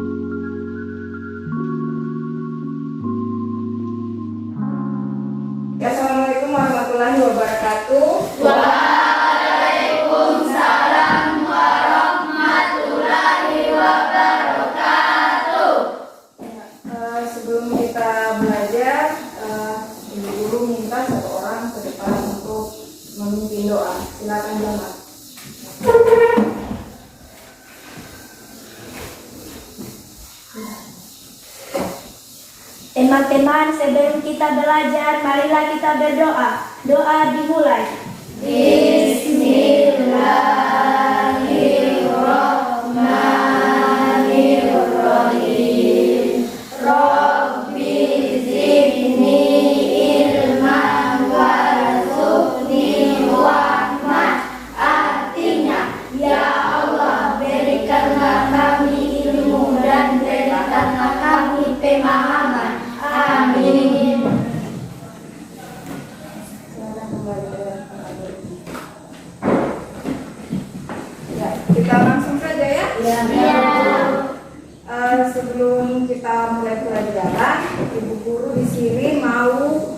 Assalamualaikum warahmatullahi wabarakatuh. Waalaikumsalam warahmatullahi wabarakatuh. Sebelum kita belajar, Ibu Guru minta satu orang ke depan untuk memimpin doa. Silakan jemaah. Teman-teman, sebelum kita belajar, marilah kita berdoa. Doa dimulai. Bismillahirrahmanirrahim. Rabbi zidni ilman warzuqni rahmah. Artinya, ya Allah, berikanlah kami ilmu dan berikanlah kami pemahaman. Amin. Silakan kembali dengan pengajar. Ya, kita langsung saja ya. Sebelum kita mulai pelajaran, Ibu Guru di sini mau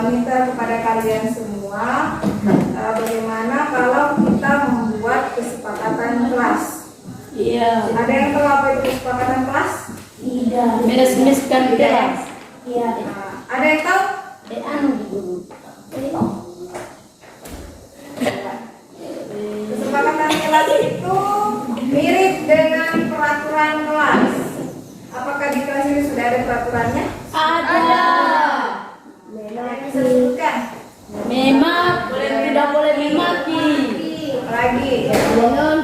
minta kepada kalian semua bagaimana kalau kita membuat kesepakatan kelas. Iya. Ada yang tahu apa itu kesepakatan kelas? Tidak. Meresmikan kelas. Iya. Ada yang tahu? Kesepakatan kelas itu mirip dengan peraturan kelas. Apakah di kelas ini sudah ada peraturannya? Ada. Yang bisa disebutkan? Tidak boleh memaki. Apalagi? Belum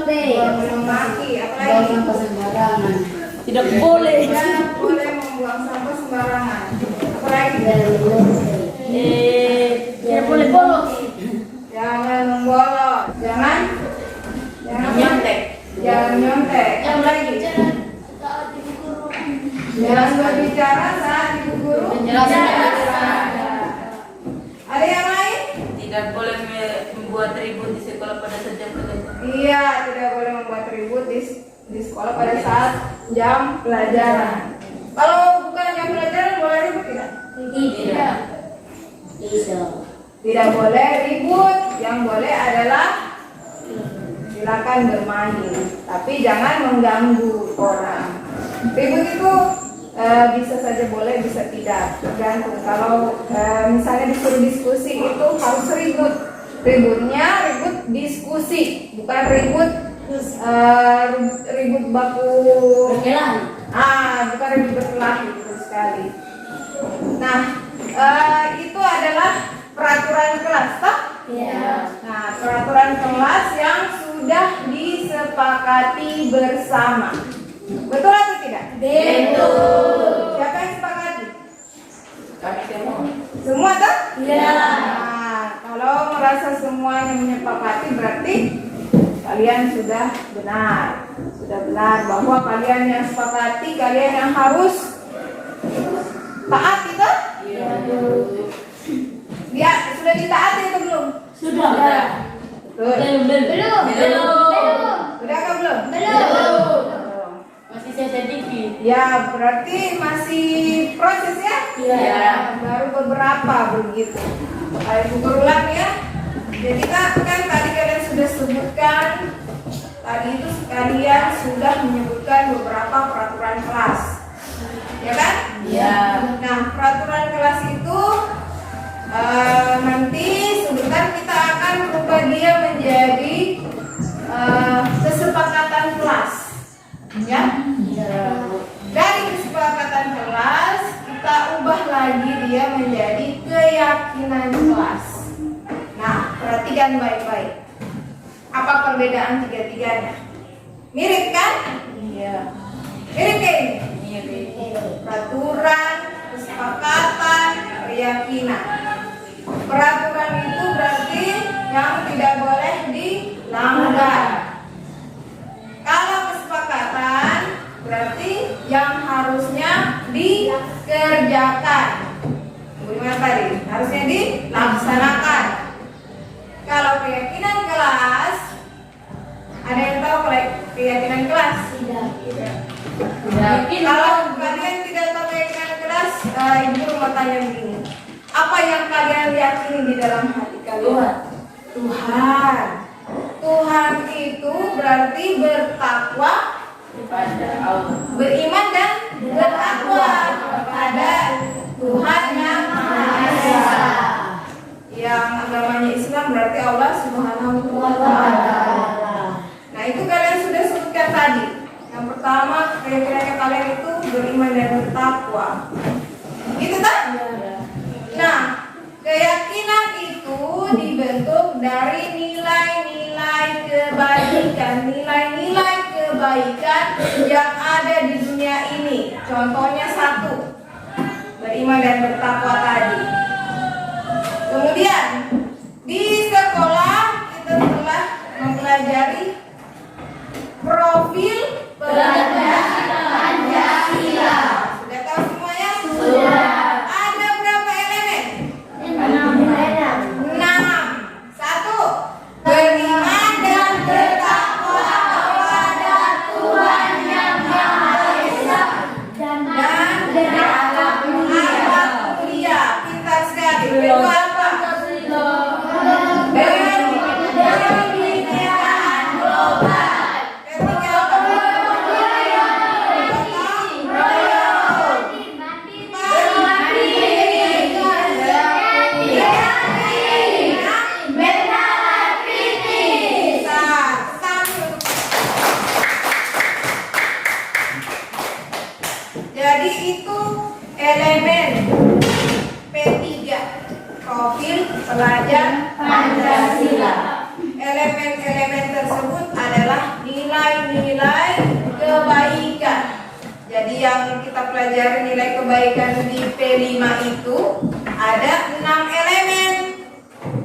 maki. Apalagi? Tidak boleh. Tidak boleh membuang sampah sembarangan. Apalagi? Tidak boleh bolos. Jangan membolok. Jangan Nyontek. Jangan nyontek. Apalagi? Jangan berbicara saat Ibu Guru Menjelaskan. Ada yang lain? Tidak boleh membuat ribut di sekolah pada saat jam pelajaran. Iya, tidak boleh membuat ribut di sekolah pada saat jam pelajaran. Kalau bukan jam pelajaran boleh ribut tidak? Tidak. Tidak boleh ribut. Yang boleh adalah silakan bermain, tapi jangan mengganggu orang. Ribut itu bisa saja boleh, bisa tidak, tergantung. Kalau misalnya disuruh diskusi itu harus ribut. Ributnya ribut diskusi, bukan ribut ribut baku. Bukan ribut berkelahi, betul sekali. Nah, itu adalah peraturan kelas, toh? Iya. Nah, peraturan kelas yang sudah disepakati bersama. Betul atau tidak? Betul. Siapa yang sepakati? Kami semua. Semua toh? Iya. Nah, kalau merasa semuanya menyepakati berarti kalian sudah benar. Sudah benar bahwa kalian yang sepakati, kalian yang harus taat itu? Iya. Ya, sudah ditaati atau belum? Sudah. Betul. Belum. Sudah atau belum? Belum. Masih sedikit. Ya, berarti masih proses ya? Iya. Baru beberapa begitu. Ibu berulang ya. Jadi kan tadi kalian sudah sebutkan, tadi itu kalian sudah menyebutkan beberapa peraturan kelas, ya kan? Iya. Nah, peraturan kelas itu nanti sebentar kita akan berubah dia menjadi kesepakatan kelas, ya. Dari kesepakatan kelas kita ubah lagi dia menjadi keyakinan kelas. Nah, perhatikan baik-baik. Apa perbedaan tiga-tiganya? Mirip kan? Iya. Mirip kan? Mirip. Peraturan, kesepakatan, keyakinan. Peraturan itu berarti yang tidak boleh dilanggar. Kalau kesepakatan berarti yang harusnya dikerjakan. Bagaimana tadi? Harusnya dilaksanakan. Kalau keyakinan kelas, ada yang tahu keyakinan kelas? Tidak. Kalau kalian tidak tabaikan kelas, ibu mau tanya begini. Apa yang kalian yakini di dalam hati kalian? Tuhan. Tuhan itu berarti bertakwa Kepada Allah. beriman dan bertakwa kepada Tuhan yang Maha Esa. Yang agamanya Islam berarti Allah Subhanahu wa Ta'ala. Nah, itu kalian sudah sebutkan tadi. Yang pertama, keyakinan kalian itu beriman dan bertakwa. Gitu kan? Nah, keyakinan itu dibentuk dari nilai-nilai kebaikan, nilai-nilai kebaikan yang ada di dunia ini. Contohnya satu, beriman dan bertakwa tadi. Kemudian di sekolah kita telah mempelajari profil pelajar Pancasila. Sudah tahu semuanya? Sudah. Ada berapa elemen? 6. Satu, beriman dan bertakwa kepada Tuhan yang Maha Esa dan berakhlak mulia. Pintar sekali. Kedua apa? Pembicaraan global. Ketiga apa? Jadi itu elemen P3, profil pelajar Pancasila. Elemen-elemen tersebut adalah nilai-nilai kebaikan. Jadi yang kita pelajari nilai kebaikan di P5 itu ada 6 elemen.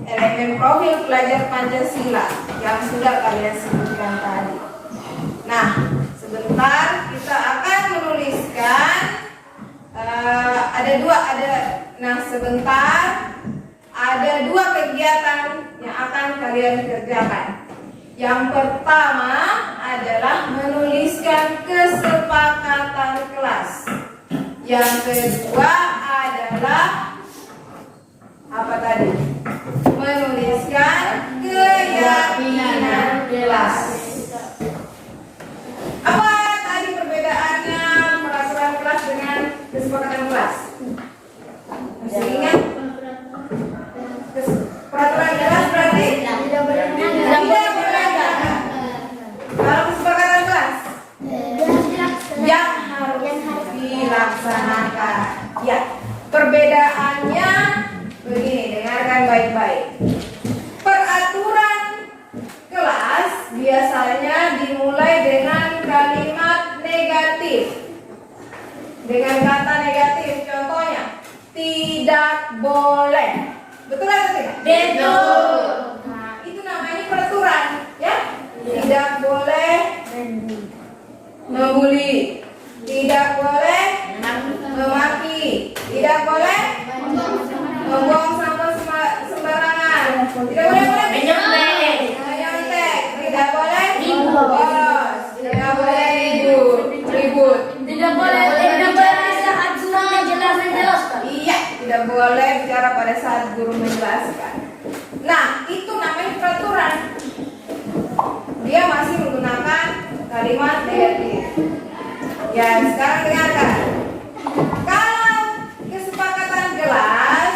Elemen profil pelajar Pancasila yang sudah kalian sebutkan tadi. Nah, sebentar kita akan menuliskan ada dua kegiatan yang akan kalian kerjakan. Yang pertama adalah menuliskan kesepakatan kelas. Yang kedua adalah apa tadi? Menuliskan keyakinan kelas. Apa tadi perbedaannya peraturan kelas dengan kesepakatan kelas? Masih ingat? Peraturan kelas berarti tidak boleh gagal. Kalau kesepakatan kelas yang harus dilaksanakan. Ya, perbedaannya begini, dengarkan baik-baik. Peraturan kelas biasanya dimulai dengan kalimat negatif. Dengan kata negatif, contohnya tidak boleh. Betul atau tidak? Betul. Nah, itu namanya peraturan, ya. Tidak boleh membuli, tidak boleh memaki, tidak boleh membuang sampah sembarangan, tidak boleh Menyontek. tidak boleh bolos, tidak boleh ribut. Tidak boleh saat guru menjelaskan. Iya, tidak boleh bicara pada saat guru menjelaskan. Nah, itu namanya peraturan. Dia masih menggunakan kalimat negatif. Ya, sekarang dengarkan. Kalau kesepakatan kelas,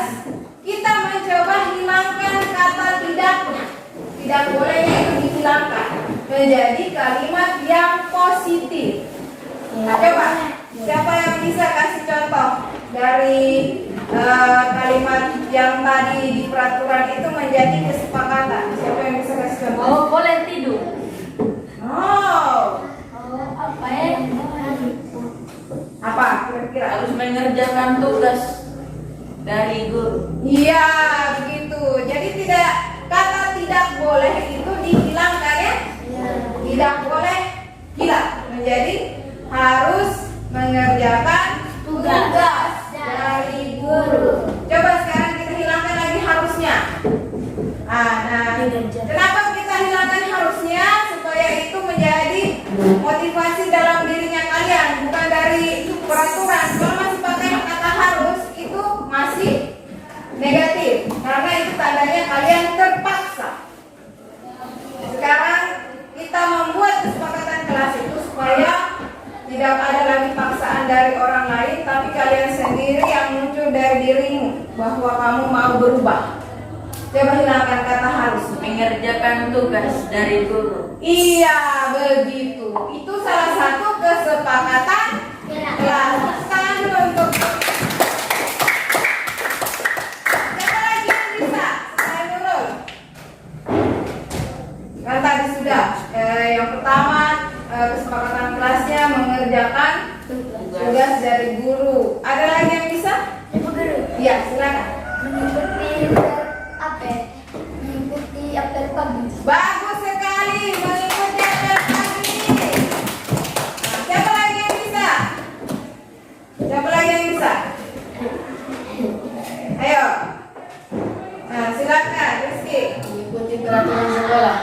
kita mencoba hilangkan kata tidaknya. Tidak bolehnya itu dihilangkan menjadi kalimat yang positif. Nah, coba siapa yang bisa kasih contoh dari kalimat yang tadi di peraturan itu menjadi kesepakatan? Siapa yang bisa kasih contoh? Oh, boleh tidur. Oh, Apa ya? apa kira-kira? Harus mengerjakan tugas dari guru. Iya, begitu. Jadi kata tidak boleh itu dihilangkan ya? Tidak boleh hilang menjadi harus mengerjakan tugas dari guru. Coba sekarang kita hilangkan lagi harusnya. Nah, kenapa kita hilangkan harusnya? Supaya itu menjadi motivasi dalam dirinya kalian, bukan karena itu tandanya kalian terpaksa. Sekarang kita membuat kesepakatan kelas itu supaya tidak ada lagi paksaan dari orang lain, tapi kalian sendiri yang muncul dari dirimu bahwa kamu mau berubah. Coba hilangkan kata harus. Mengerjakan tugas dari guru. Iya, begitu. Itu salah satu kesepakatan kelas. Tangan dulu untuk. Siapa lagi yang bisa? Tangan dulu. Kan tadi sudah. Yang pertama kesepakatan kelasnya mengerjakan tugas dari guru. Ada lagi yang bisa? Ibu guru. Iya, silakan. Mengikuti apel pagi. Bagus sekali mengikuti apel pagi. Nah, siapa lagi yang bisa? Siapa lagi yang bisa? Ayo. Nah, silakan Rizky. Mengikuti peraturan sekolah.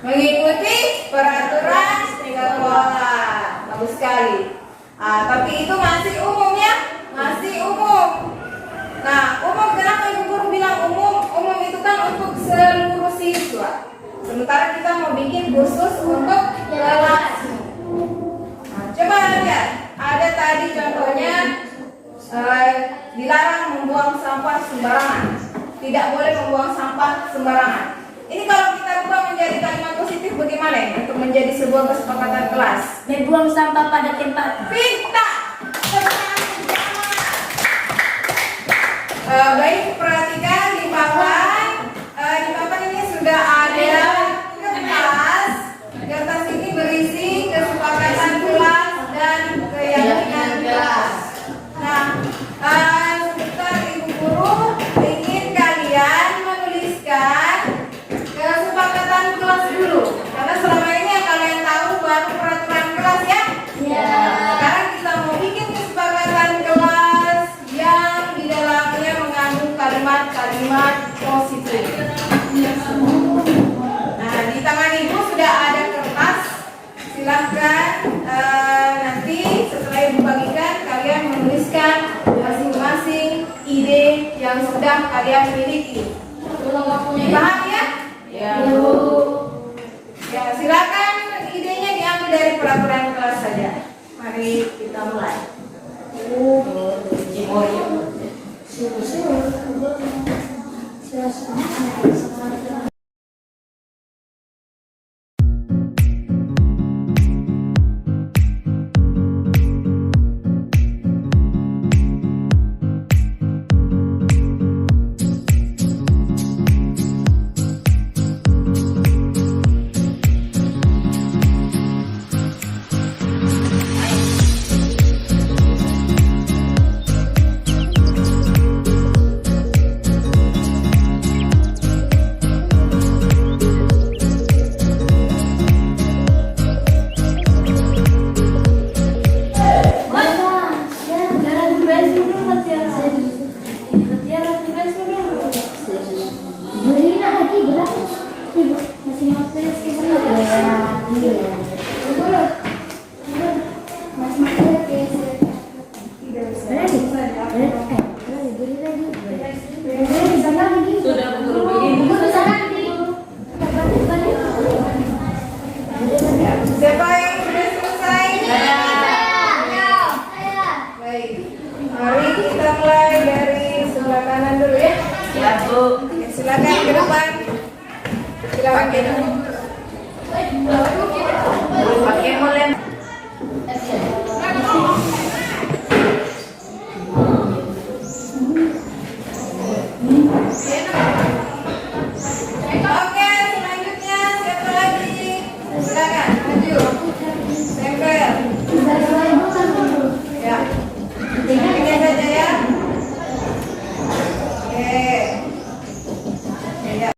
Mengikuti peraturan sekolah. Bagus sekali. Tapi itu masih umum ya? Masih umum. Nah, umum kenapa ibu guru bilang umum? Umum itu kan untuk seluruh siswa. Sementara kita mau bikin khusus untuk kelas. Nah, coba lihat. Ada tadi contohnya dilarang membuang sampah sembarangan. Tidak boleh membuang sampah sembarangan. Ini kalau kita ubah menjadi kalimat positif bagaimana ya? Untuk menjadi sebuah kesepakatan kelas. Membuang sampah pada tempat. Pintar. Baik, perhatikan di papan. Di papan ini sudah ada kertas. Kertas ini berisi kesepakatan kelas dan keyakinan kelas. Nah, sebentar ibu guru ingin kalian menuliskan kesepakatan kelas dulu. Karena selama ini yang kalian tahu baru peraturan kelas ya. Sekarang kita mau bikin kesepakatan kelas yang di dalamnya mengandung kalimat-kalimat positif. Nah, di tangan ibu sudah ada kertas. Silahkan nanti setelah ibu bagikan kalian menuliskan masing-masing ide yang sudah kalian miliki. Paham ya? Ya. Ya, silakan idenya diambil dari peraturan kelas saja. Mari kita mulai. Sudah guru begini. Siapa yang sudah selesai? Baik. Mari kita mulai dari sebelah kanan dulu ya. Ya, Bu. Oke, silakan ke depan. Silakan ke depan. Pakai mulai. Oke, selanjutnya siapa lagi? Silakan maju. Tempel. Ya. Ini saja ya. Oke. Ya.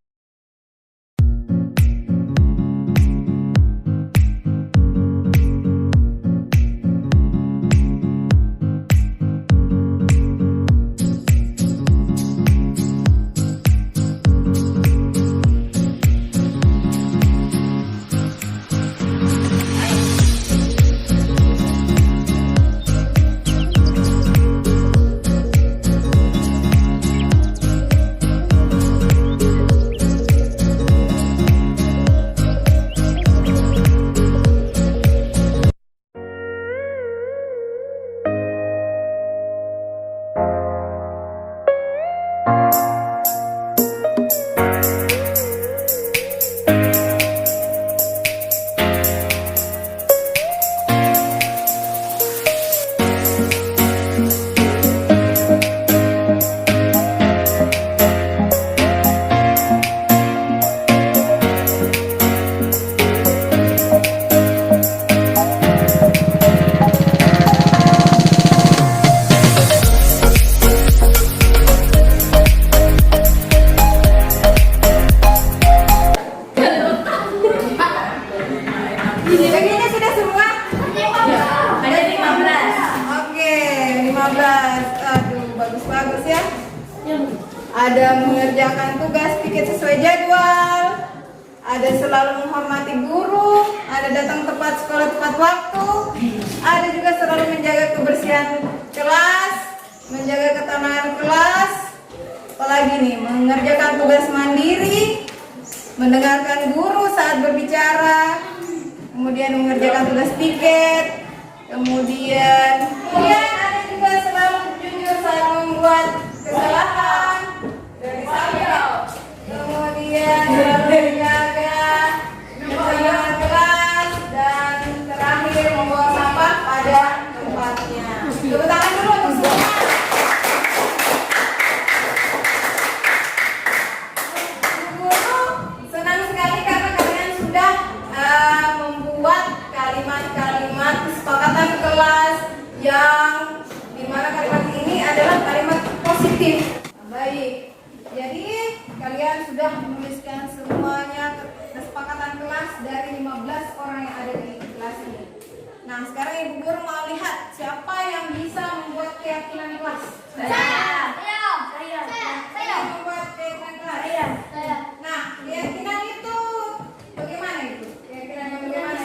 mengerjakan tugas piket sesuai jadwal, ada selalu menghormati guru, ada datang tepat sekolah tepat waktu, ada juga selalu menjaga kebersihan kelas, menjaga ketenangan kelas, apalagi nih mengerjakan tugas mandiri, mendengarkan guru saat berbicara, kemudian mengerjakan tugas piket, kemudian ada juga selalu jujur saat membuat kesalahan, kemudian selalu menjaga kebersihan kelas, dan terakhir membawa sampah pada tempatnya. Tepuk tangan dulu untuk semua. Guru senang sekali karena kalian sudah membuat kalimat-kalimat kesepakatan kelas yang dimana kalimat ini adalah kalimat positif. Baik, jadi kalian sudah menuliskan semuanya kesepakatan kelas dari 15 orang yang ada di kelas ini. Nah, sekarang Ibu Guru mau lihat siapa yang bisa membuat keyakinan kelas. Saya membuat keyakinan kelas. Nah, keyakinan itu bagaimana itu? Keyakinan yang bagaimana?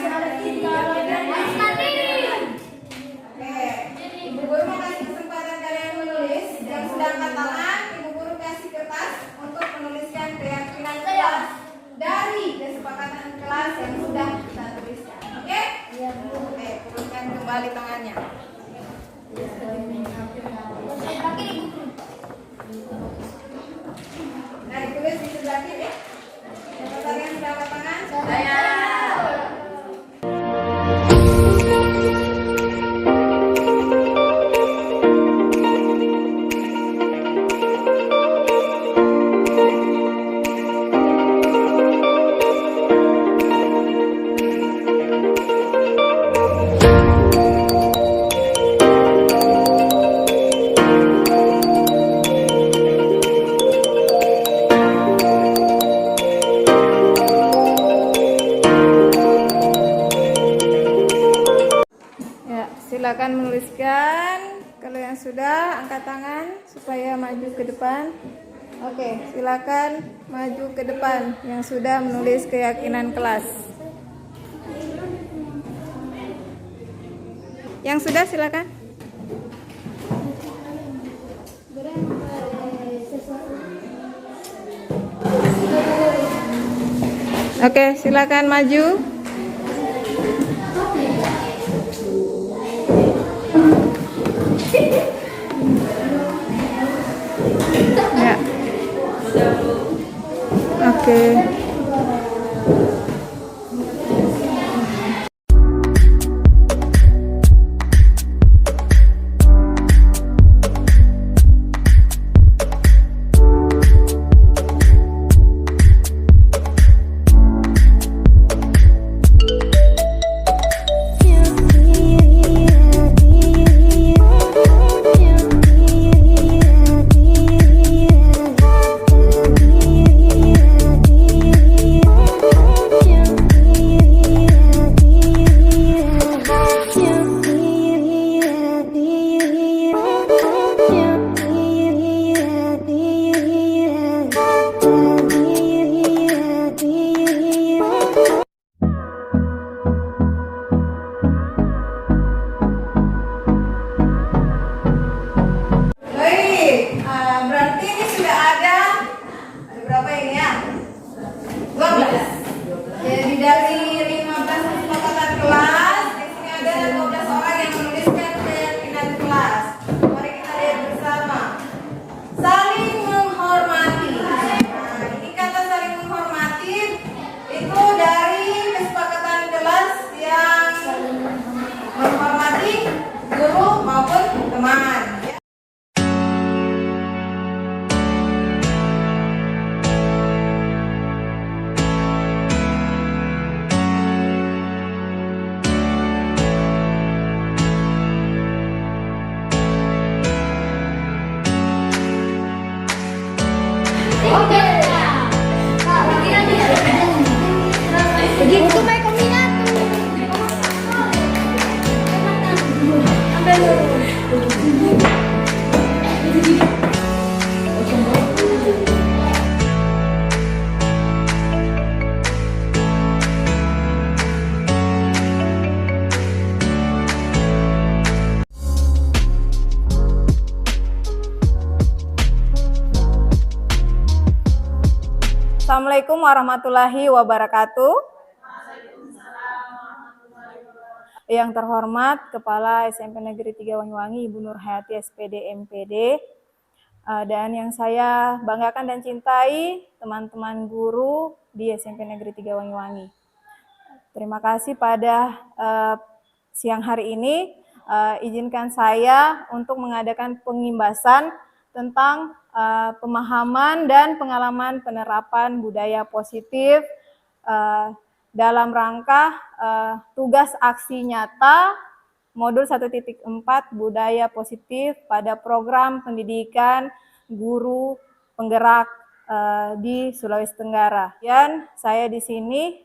Oke, Ibu Guru mau kasih kesempatan kalian menulis. Yang sudah angkat tangan, Ibu Guru kasih kertas untuk menuliskan keyakinan kelas dari kesepakatan kelas yang sudah kita tuliskan. Oke? Oke, turunkan kembali tangannya. Nah, ditulis di sebelah kiri. Siapa kalian sudah angkat tangan? Saya. Silakan menuliskan. Kalau yang sudah angkat tangan supaya maju ke depan. Oke, silakan maju ke depan yang sudah menulis keyakinan kelas. Yang sudah silakan. Oke, silakan maju. Ya. Oke. Assalamualaikum warahmatullahi wabarakatuh. Yang terhormat Kepala SMP Negeri 3 Wanyuwangi, Ibu Nur Hayati SPD MPD, dan yang saya banggakan dan cintai teman-teman guru di SMP Negeri 3 Wanyuwangi. Terima kasih pada siang hari ini, izinkan saya untuk mengadakan pengimbasan tentang pemahaman dan pengalaman penerapan budaya positif dalam rangka tugas aksi nyata modul 1.4 budaya positif pada program pendidikan guru penggerak di Sulawesi Tenggara. Dan saya di sini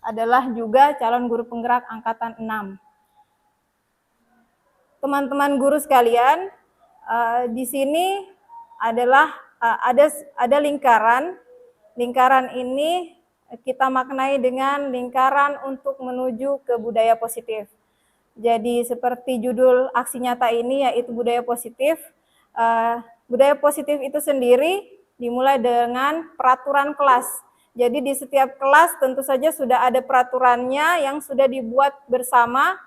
adalah juga calon guru penggerak angkatan 6. Teman-teman guru sekalian, di sini adalah ada lingkaran. Lingkaran ini kita maknai dengan lingkaran untuk menuju ke budaya positif. Jadi seperti judul aksi nyata ini yaitu budaya positif. Budaya positif itu sendiri dimulai dengan peraturan kelas. Jadi di setiap kelas tentu saja sudah ada peraturannya yang sudah dibuat bersama,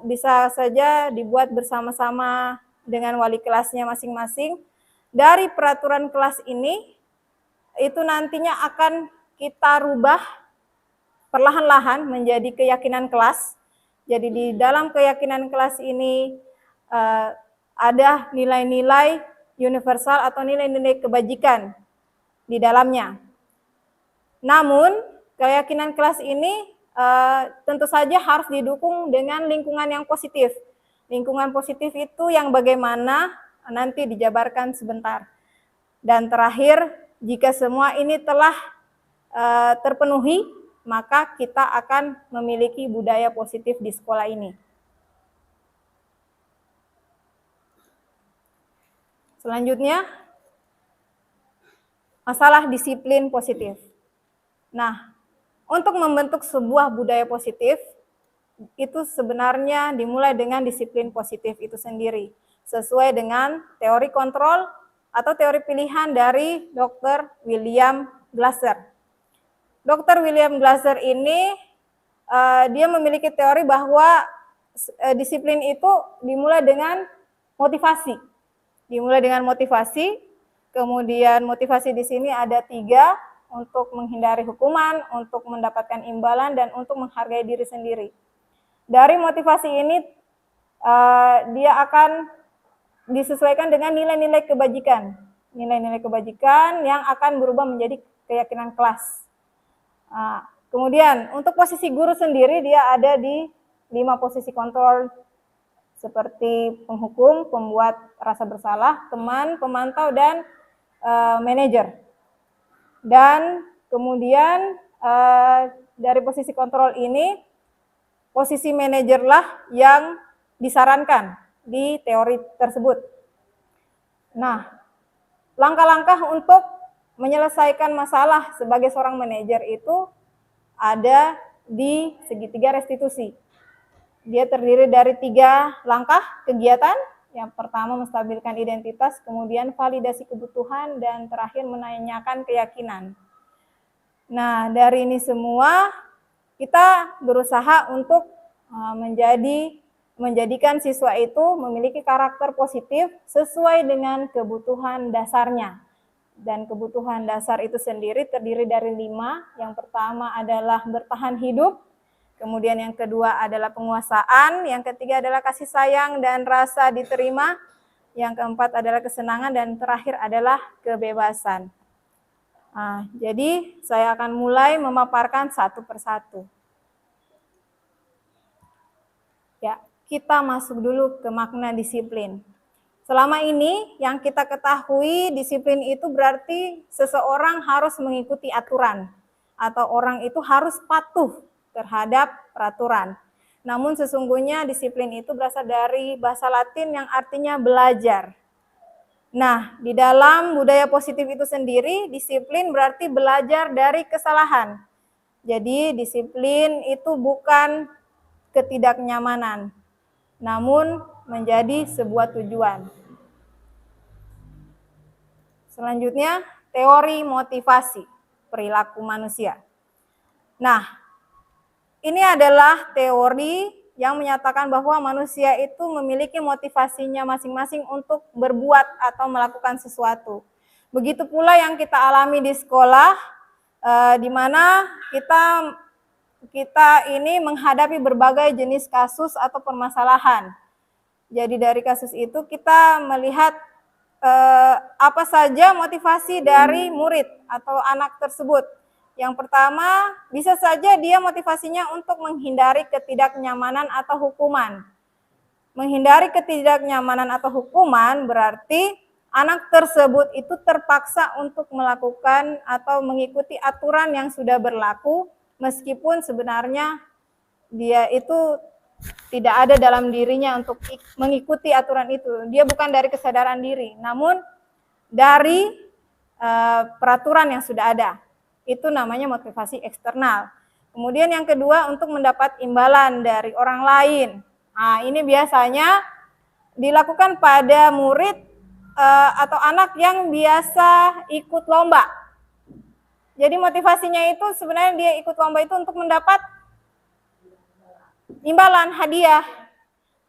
bisa saja dibuat bersama-sama dengan wali kelasnya masing-masing. Dari peraturan kelas ini, itu nantinya akan kita rubah perlahan-lahan menjadi keyakinan kelas. Jadi di dalam keyakinan kelas ini ada nilai-nilai universal atau nilai-nilai kebajikan di dalamnya. Namun keyakinan kelas ini tentu saja harus didukung dengan lingkungan yang positif. Lingkungan positif itu yang bagaimana nanti dijabarkan sebentar. Dan terakhir, jika semua ini telah terpenuhi, maka kita akan memiliki budaya positif di sekolah ini. Selanjutnya, masalah disiplin positif. Nah, untuk membentuk sebuah budaya positif, itu sebenarnya dimulai dengan disiplin positif itu sendiri, sesuai dengan teori kontrol atau teori pilihan dari Dr. William Glasser. Dr. William Glasser ini dia memiliki teori bahwa disiplin itu dimulai dengan motivasi. Dimulai dengan motivasi, kemudian motivasi di sini ada 3, untuk menghindari hukuman, untuk mendapatkan imbalan, dan untuk menghargai diri sendiri. Dari motivasi ini dia akan disesuaikan dengan nilai-nilai kebajikan. Nilai-nilai kebajikan yang akan berubah menjadi keyakinan kelas. Kemudian untuk posisi guru sendiri dia ada di 5 posisi kontrol seperti penghukum, pembuat rasa bersalah, teman, pemantau, dan manajer. Dan kemudian dari posisi kontrol ini, posisi manajerlah yang disarankan di teori tersebut. Nah, langkah-langkah untuk menyelesaikan masalah sebagai seorang manajer itu ada di segitiga restitusi. Dia terdiri dari 3 langkah kegiatan. Yang pertama menstabilkan identitas, kemudian validasi kebutuhan, dan terakhir menanyakan keyakinan. Nah, dari ini semua kita berusaha untuk menjadikan siswa itu memiliki karakter positif sesuai dengan kebutuhan dasarnya. Dan kebutuhan dasar itu sendiri terdiri dari 5. Yang pertama adalah bertahan hidup, kemudian yang kedua adalah penguasaan, yang ketiga adalah kasih sayang dan rasa diterima, yang keempat adalah kesenangan, dan terakhir adalah kebebasan. Jadi saya akan mulai memaparkan satu persatu. Ya, kita masuk dulu ke makna disiplin. Selama ini yang kita ketahui, disiplin itu berarti seseorang harus mengikuti aturan atau orang itu harus patuh terhadap peraturan. Namun sesungguhnya disiplin itu berasal dari bahasa Latin yang artinya belajar. Nah, di dalam budaya positif itu sendiri, disiplin berarti belajar dari kesalahan. Jadi disiplin itu bukan ketidaknyamanan, namun menjadi sebuah tujuan. Selanjutnya, teori motivasi perilaku manusia. Nah, ini adalah teori yang menyatakan bahwa manusia itu memiliki motivasinya masing-masing untuk berbuat atau melakukan sesuatu. Begitu pula yang kita alami di sekolah, di mana kita ini menghadapi berbagai jenis kasus atau permasalahan. Jadi dari kasus itu kita melihat apa saja motivasi dari murid atau anak tersebut. Yang pertama, bisa saja dia motivasinya untuk menghindari ketidaknyamanan atau hukuman. Menghindari ketidaknyamanan atau hukuman berarti anak tersebut itu terpaksa untuk melakukan atau mengikuti aturan yang sudah berlaku, meskipun sebenarnya dia itu tidak ada dalam dirinya untuk mengikuti aturan itu. Dia bukan dari kesadaran diri, namun dari peraturan yang sudah ada. Itu namanya motivasi eksternal. Kemudian yang kedua, untuk mendapat imbalan dari orang lain. Nah, ini biasanya dilakukan pada murid atau anak yang biasa ikut lomba. Jadi motivasinya itu sebenarnya dia ikut lomba itu untuk mendapat imbalan, hadiah.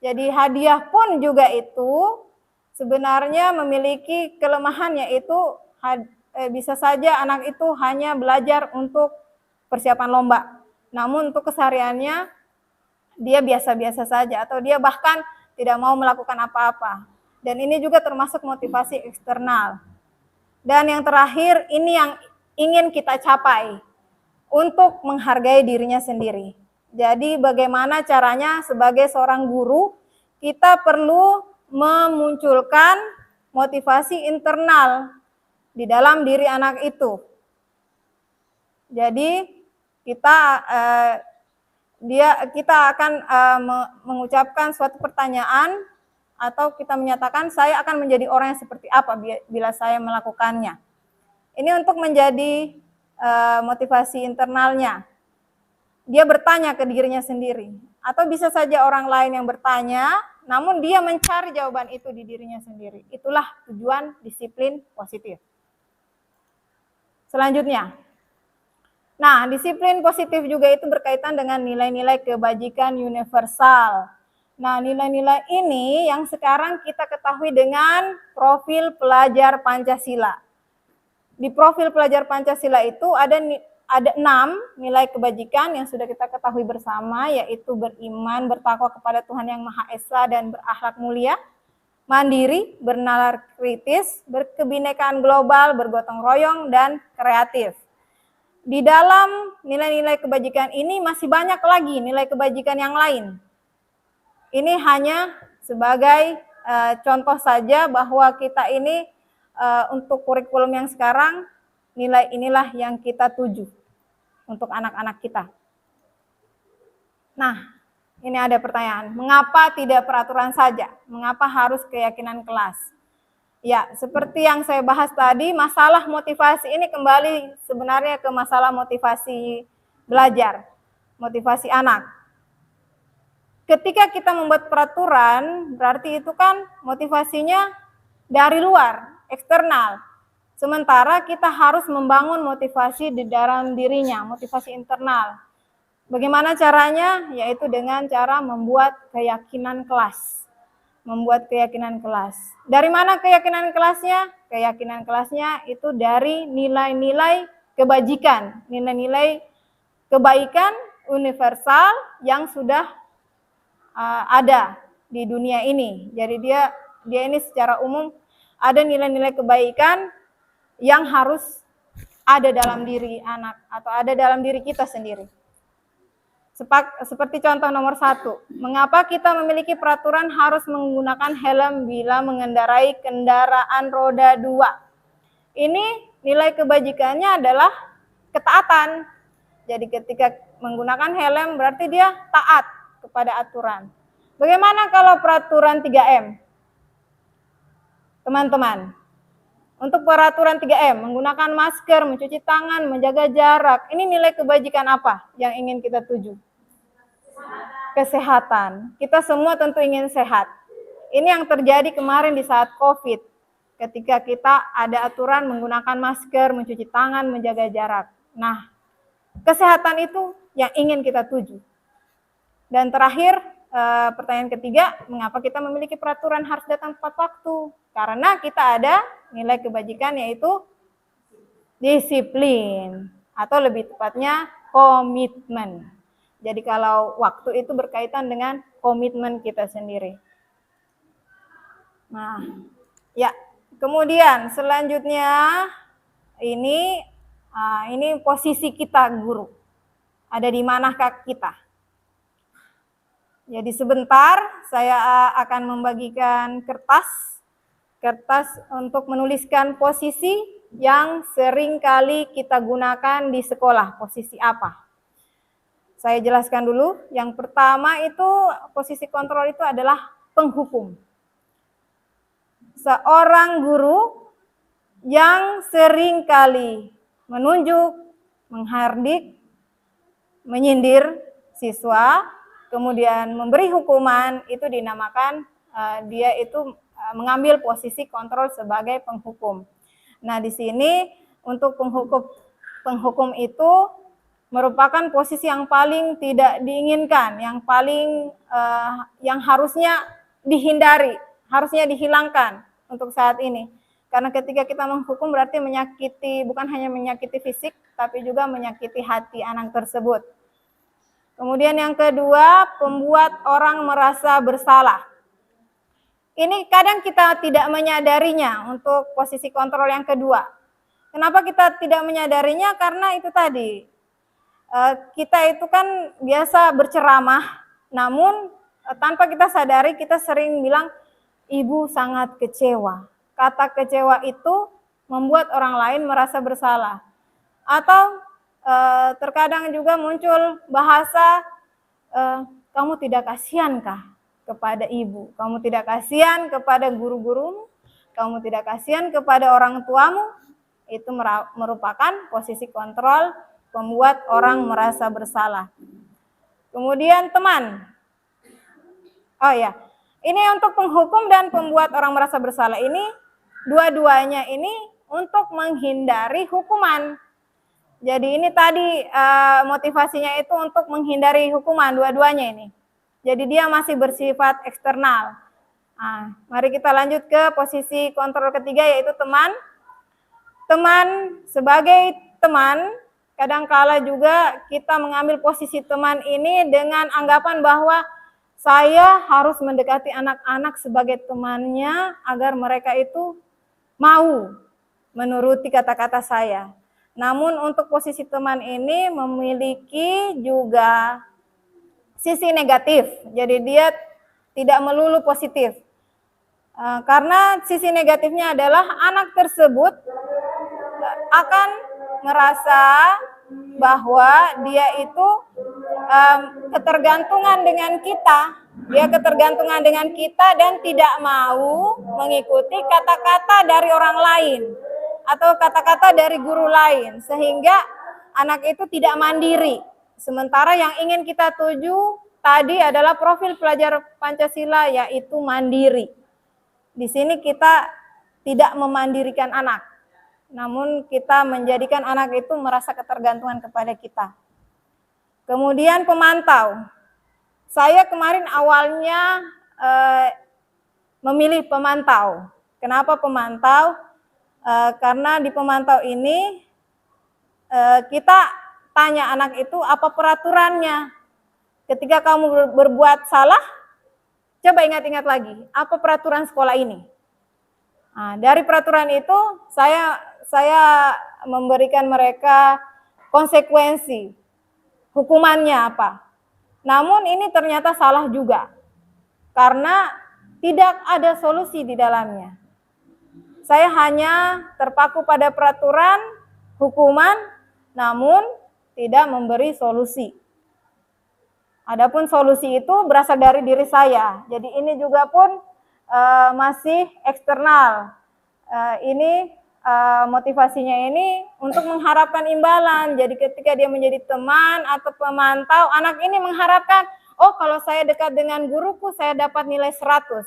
Jadi hadiah pun juga itu sebenarnya memiliki kelemahan, yaitu bisa saja anak itu hanya belajar untuk persiapan lomba. Namun untuk kesehariannya dia biasa-biasa saja atau dia bahkan tidak mau melakukan apa-apa. Dan ini juga termasuk motivasi eksternal. Dan yang terakhir, ini yang ingin kita capai, untuk menghargai dirinya sendiri. Jadi bagaimana caranya sebagai seorang guru, kita perlu memunculkan motivasi internal di dalam diri anak itu. Jadi kita akan mengucapkan suatu pertanyaan atau kita menyatakan saya akan menjadi orang yang seperti apa bila saya melakukannya. Ini untuk menjadi motivasi internalnya. Dia bertanya ke dirinya sendiri, atau bisa saja orang lain yang bertanya, namun dia mencari jawaban itu di dirinya sendiri. Itulah tujuan disiplin positif. Selanjutnya, nah disiplin positif juga itu berkaitan dengan nilai-nilai kebajikan universal. Nah nilai-nilai ini yang sekarang kita ketahui dengan profil pelajar Pancasila. Di profil pelajar Pancasila itu ada 6 nilai kebajikan yang sudah kita ketahui bersama, yaitu beriman, bertakwa kepada Tuhan Yang Maha Esa dan berakhlak mulia, mandiri, bernalar kritis, berkebinekaan global, bergotong royong, dan kreatif. Di dalam nilai-nilai kebajikan ini masih banyak lagi nilai kebajikan yang lain. Ini hanya sebagai contoh saja bahwa kita ini untuk kurikulum yang sekarang, nilai inilah yang kita tuju untuk anak-anak kita. Nah, ini ada pertanyaan, mengapa tidak peraturan saja? Mengapa harus keyakinan kelas? Ya, seperti yang saya bahas tadi, masalah motivasi ini kembali sebenarnya ke masalah motivasi belajar, motivasi anak. Ketika kita membuat peraturan, berarti itu kan motivasinya dari luar, eksternal. Sementara kita harus membangun motivasi di dalam dirinya, motivasi internal. Bagaimana caranya? Yaitu dengan cara membuat keyakinan kelas. Membuat keyakinan kelas. Dari mana keyakinan kelasnya? Keyakinan kelasnya itu dari nilai-nilai kebajikan, nilai-nilai kebaikan universal yang sudah ada di dunia ini. Jadi dia ini secara umum ada nilai-nilai kebaikan yang harus ada dalam diri anak atau ada dalam diri kita sendiri. Seperti contoh nomor 1, mengapa kita memiliki peraturan harus menggunakan helm bila mengendarai kendaraan roda 2? Ini nilai kebajikannya adalah ketaatan. Jadi ketika menggunakan helm berarti dia taat kepada aturan. Bagaimana kalau peraturan 3M? Teman-teman, untuk peraturan 3M, menggunakan masker, mencuci tangan, menjaga jarak, ini nilai kebajikan apa yang ingin kita tuju? Kesehatan. Kita semua tentu ingin sehat. Ini yang terjadi kemarin di saat COVID. ketika kita ada aturan menggunakan masker, mencuci tangan, menjaga jarak. Nah, kesehatan itu yang ingin kita tuju. Dan terakhir, pertanyaan ketiga, mengapa kita memiliki peraturan harus datang tepat waktu? Karena kita ada nilai kebajikan yaitu disiplin, atau lebih tepatnya komitmen. Jadi kalau waktu itu berkaitan dengan komitmen kita sendiri. Nah, ya, kemudian selanjutnya ini posisi kita guru. Ada di manakah kita? Jadi sebentar saya akan membagikan kertas untuk menuliskan posisi yang sering kali kita gunakan di sekolah. Posisi apa? Saya jelaskan dulu. Yang pertama itu posisi kontrol itu adalah penghukum. Seorang guru yang sering kali menunjuk, menghardik, menyindir siswa, kemudian memberi hukuman, itu dinamakan dia itu mengambil posisi kontrol sebagai penghukum. Nah, di sini untuk penghukum itu merupakan posisi yang paling tidak diinginkan, yang harusnya dihindari, harusnya dihilangkan untuk saat ini. Karena ketika kita menghukum berarti menyakiti, bukan hanya menyakiti fisik, tapi juga menyakiti hati anak tersebut. Kemudian yang kedua, membuat orang merasa bersalah. Ini kadang kita tidak menyadarinya untuk posisi kontrol yang kedua. Kenapa kita tidak menyadarinya? Karena itu tadi, kita itu kan biasa berceramah, namun tanpa kita sadari kita sering bilang, ibu sangat kecewa. Kata kecewa itu membuat orang lain merasa bersalah. Atau terkadang juga muncul bahasa, kamu tidak kasihankah kepada ibu? Kamu tidak kasihan kepada guru-gurumu? Kamu tidak kasihan kepada orang tuamu? Itu merupakan posisi kontrol membuat orang merasa bersalah. Kemudian teman. Oh ya, ini untuk penghukum dan pembuat orang merasa bersalah ini, dua-duanya ini untuk menghindari hukuman. Jadi ini tadi motivasinya itu untuk menghindari hukuman, dua-duanya ini. Jadi dia masih bersifat eksternal. Nah, mari kita lanjut ke posisi kontrol ketiga, yaitu teman. Teman, sebagai teman, kadangkala juga kita mengambil posisi teman ini dengan anggapan bahwa saya harus mendekati anak-anak sebagai temannya agar mereka itu mau menuruti kata-kata saya. Namun untuk posisi teman ini memiliki juga sisi negatif. Jadi dia tidak melulu positif. Karena sisi negatifnya adalah anak tersebut akan merasa bahwa dia itu ketergantungan dengan kita. Dia ketergantungan dengan kita dan tidak mau mengikuti kata-kata dari orang lain atau kata-kata dari guru lain, sehingga anak itu tidak mandiri. Sementara yang ingin kita tuju tadi adalah profil pelajar Pancasila, yaitu mandiri. Di sini kita tidak memandirikan anak, namun kita menjadikan anak itu merasa ketergantungan kepada kita. Kemudian pemantau. Saya kemarin awalnya memilih pemantau. Kenapa pemantau? Karena di pemantau ini kita tanya anak itu apa peraturannya. Ketika kamu berbuat salah, coba ingat-ingat lagi, apa peraturan sekolah ini? Nah, dari peraturan itu saya memberikan mereka konsekuensi, hukumannya apa. Namun ini ternyata salah juga, karena tidak ada solusi di dalamnya. Saya hanya terpaku pada peraturan, hukuman, namun tidak memberi solusi. Adapun solusi itu berasal dari diri saya. Jadi ini juga pun masih eksternal. Ini motivasinya ini untuk mengharapkan imbalan. Jadi ketika dia menjadi teman atau pemantau, anak ini mengharapkan, oh kalau saya dekat dengan guruku saya dapat nilai 100.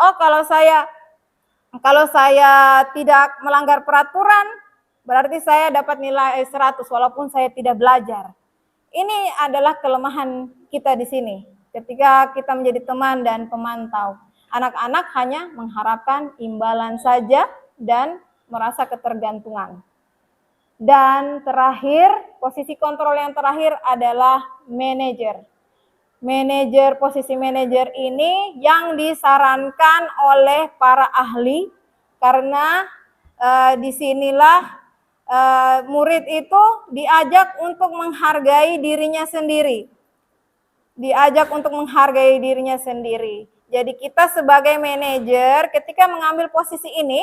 Oh kalau saya Kalau saya tidak melanggar peraturan, berarti saya dapat nilai 100 walaupun saya tidak belajar. Ini adalah kelemahan kita di sini. Ketika kita menjadi teman dan pemantau, anak-anak hanya mengharapkan imbalan saja dan merasa ketergantungan. Dan terakhir, posisi kontrol yang terakhir adalah manajer. Posisi manajer ini yang disarankan oleh para ahli karena disinilah murid itu diajak untuk menghargai dirinya sendiri. Jadi kita sebagai manajer ketika mengambil posisi ini,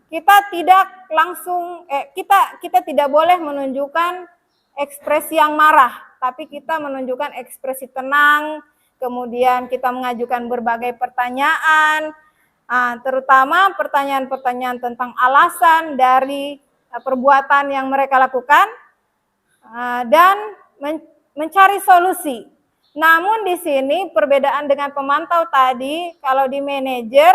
kita tidak langsung kita tidak boleh menunjukkan ekspresi yang marah, tapi kita menunjukkan ekspresi tenang, kemudian kita mengajukan berbagai pertanyaan, terutama pertanyaan-pertanyaan tentang alasan dari perbuatan yang mereka lakukan, dan mencari solusi. Namun di sini perbedaan dengan pemantau tadi, kalau di manajer,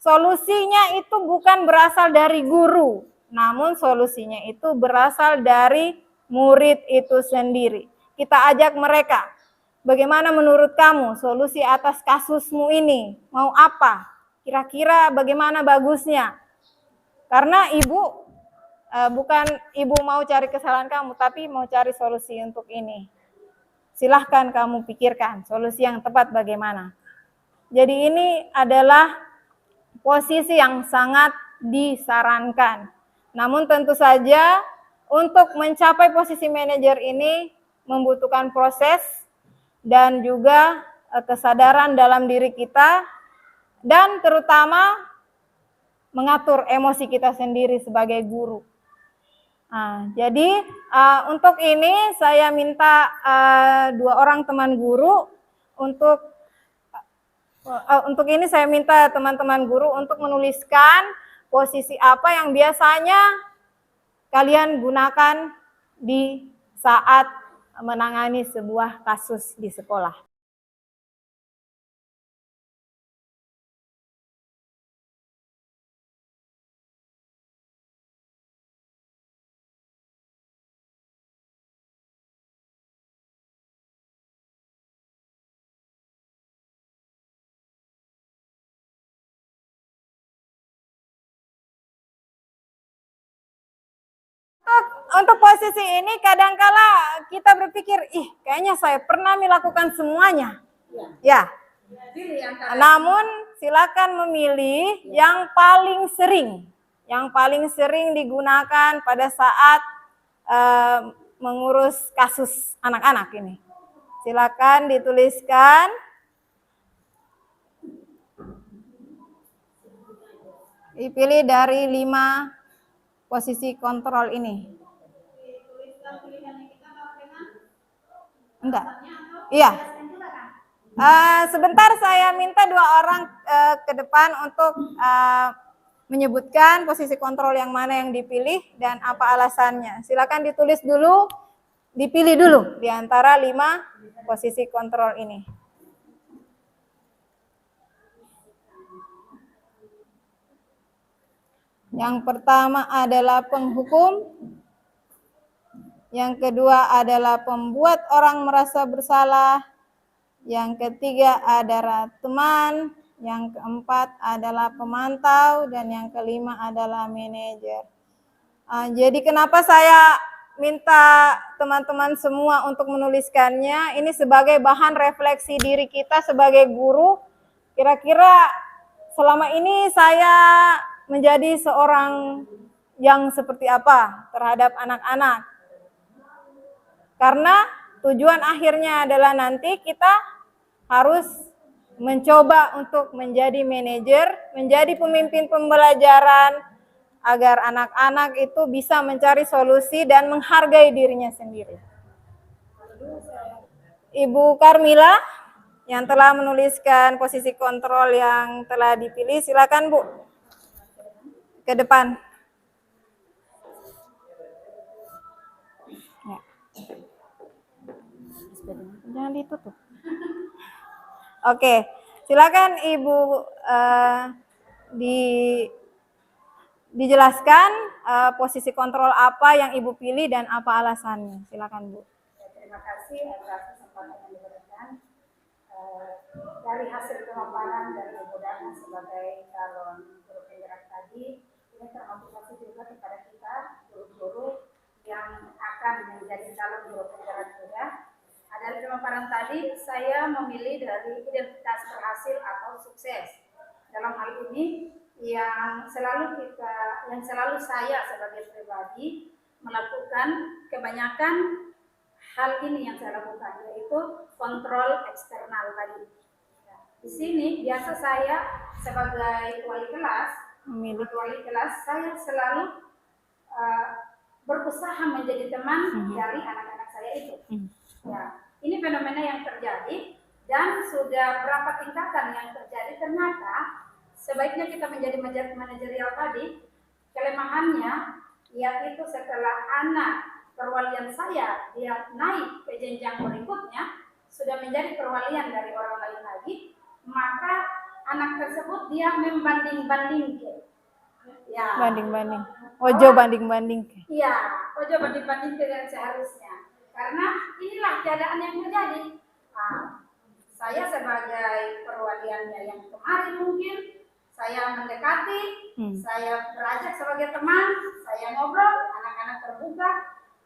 solusinya itu bukan berasal dari guru, namun solusinya itu berasal dari murid itu sendiri. Kita ajak mereka, bagaimana menurut kamu solusi atas kasusmu ini? Mau apa? Kira-kira bagaimana bagusnya? Karena bukan ibu mau cari kesalahan kamu, tapi mau cari solusi untuk ini. Silahkan kamu pikirkan solusi yang tepat bagaimana. Jadi ini adalah posisi yang sangat disarankan. Namun tentu saja untuk mencapai posisi manajer ini membutuhkan proses dan juga kesadaran dalam diri kita dan terutama mengatur emosi kita sendiri sebagai guru. Jadi untuk ini saya minta 2 orang teman guru untuk ini saya minta teman-teman guru untuk menuliskan posisi apa yang biasanya kalian gunakan di saat menangani sebuah kasus di sekolah. Untuk posisi ini kadangkala kita berpikir, kayaknya saya pernah melakukan semuanya. Ya. Namun silakan memilih yang paling sering digunakan pada saat mengurus kasus anak-anak ini. Silakan dituliskan. Dipilih dari 5 posisi kontrol ini. Enggak. Iya. Sebentar saya minta 2 orang ke depan untuk menyebutkan posisi kontrol yang mana yang dipilih dan apa alasannya. Silakan ditulis dulu, dipilih dulu di antara 5 posisi kontrol ini. Yang pertama adalah penghukum, yang kedua adalah pembuat orang merasa bersalah, yang ketiga adalah teman, yang keempat adalah pemantau, dan yang kelima adalah manajer. Jadi kenapa saya minta teman-teman semua untuk menuliskannya, ini sebagai bahan refleksi diri kita sebagai guru, kira-kira selama ini saya menjadi seorang yang seperti apa terhadap anak-anak. Karena tujuan akhirnya adalah nanti kita harus mencoba untuk menjadi manajer, menjadi pemimpin pembelajaran, agar anak-anak itu bisa mencari solusi dan menghargai dirinya sendiri. Ibu Karmila yang telah menuliskan posisi kontrol yang telah dipilih, silakan Bu ke depan. Ya. Jangan ditutup. Oke, silakan Ibu dijelaskan posisi kontrol apa yang Ibu pilih dan apa alasannya. Silakan Bu. Terima kasih atas kesempatan yang diberikan. Dari hasil pemaparan dari Ibu Dana sebagai calon guru penggerak tadi, ini termotivasi juga kepada kita guru-guru yang akan menjadi calon guru penggerak juga. Dari pemaparan tadi, saya memilih dari identitas berhasil atau sukses. Dalam hal ini, yang selalu saya sebagai pribadi melakukan kebanyakan hal ini yang saya lakukan, yaitu kontrol eksternal tadi. Di sini biasa saya sebagai wali kelas, saya selalu berusaha menjadi teman dari anak-anak saya itu. Ya, ini fenomena yang terjadi dan sudah berapa tingkatan yang terjadi. Ternyata sebaiknya kita menjadi manajerial tadi, kelemahannya yaitu setelah anak perwalian saya dia naik ke jenjang berikutnya, sudah menjadi perwalian dari orang lain lagi, maka anak tersebut dia membanding-bandingkan. Ya. Banding-banding. Ojo banding-banding. Iya, ojo banding-banding dengan seharusnya. Karena inilah keadaan yang terjadi. Nah, saya sebagai perwaliannya yang kemarin mungkin saya mendekati, saya berajak sebagai teman, saya ngobrol, anak-anak terbuka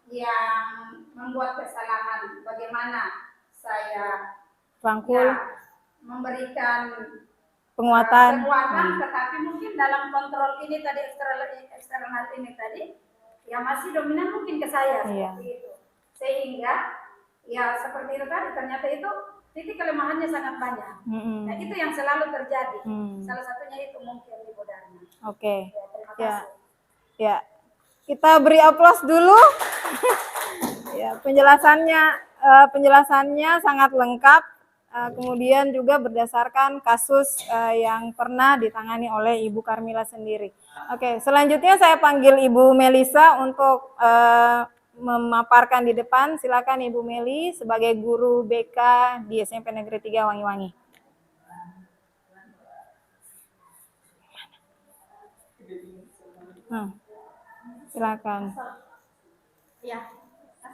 yang membuat kesalahan, bagaimana saya Rangkul, memberikan penguatan, tetapi mungkin dalam kontrol ini tadi eksternal ini tadi yang masih dominan mungkin ke saya seperti itu, sehingga ya seperti itu tadi ternyata itu titik kelemahannya sangat banyak. Nah itu yang selalu terjadi. Salah satunya itu mungkin Ibu Dana. Oke. Ya, terima kasih. Ya, kita beri aplaus dulu. Ya, penjelasannya sangat lengkap. Kemudian juga berdasarkan kasus yang pernah ditangani oleh Ibu Karmila sendiri. Oke, selanjutnya saya panggil Ibu Melisa untuk memaparkan di depan. Silakan Ibu Meli sebagai guru BK di SMP Negeri 3 Wangi-Wangi. Silakan. Ya,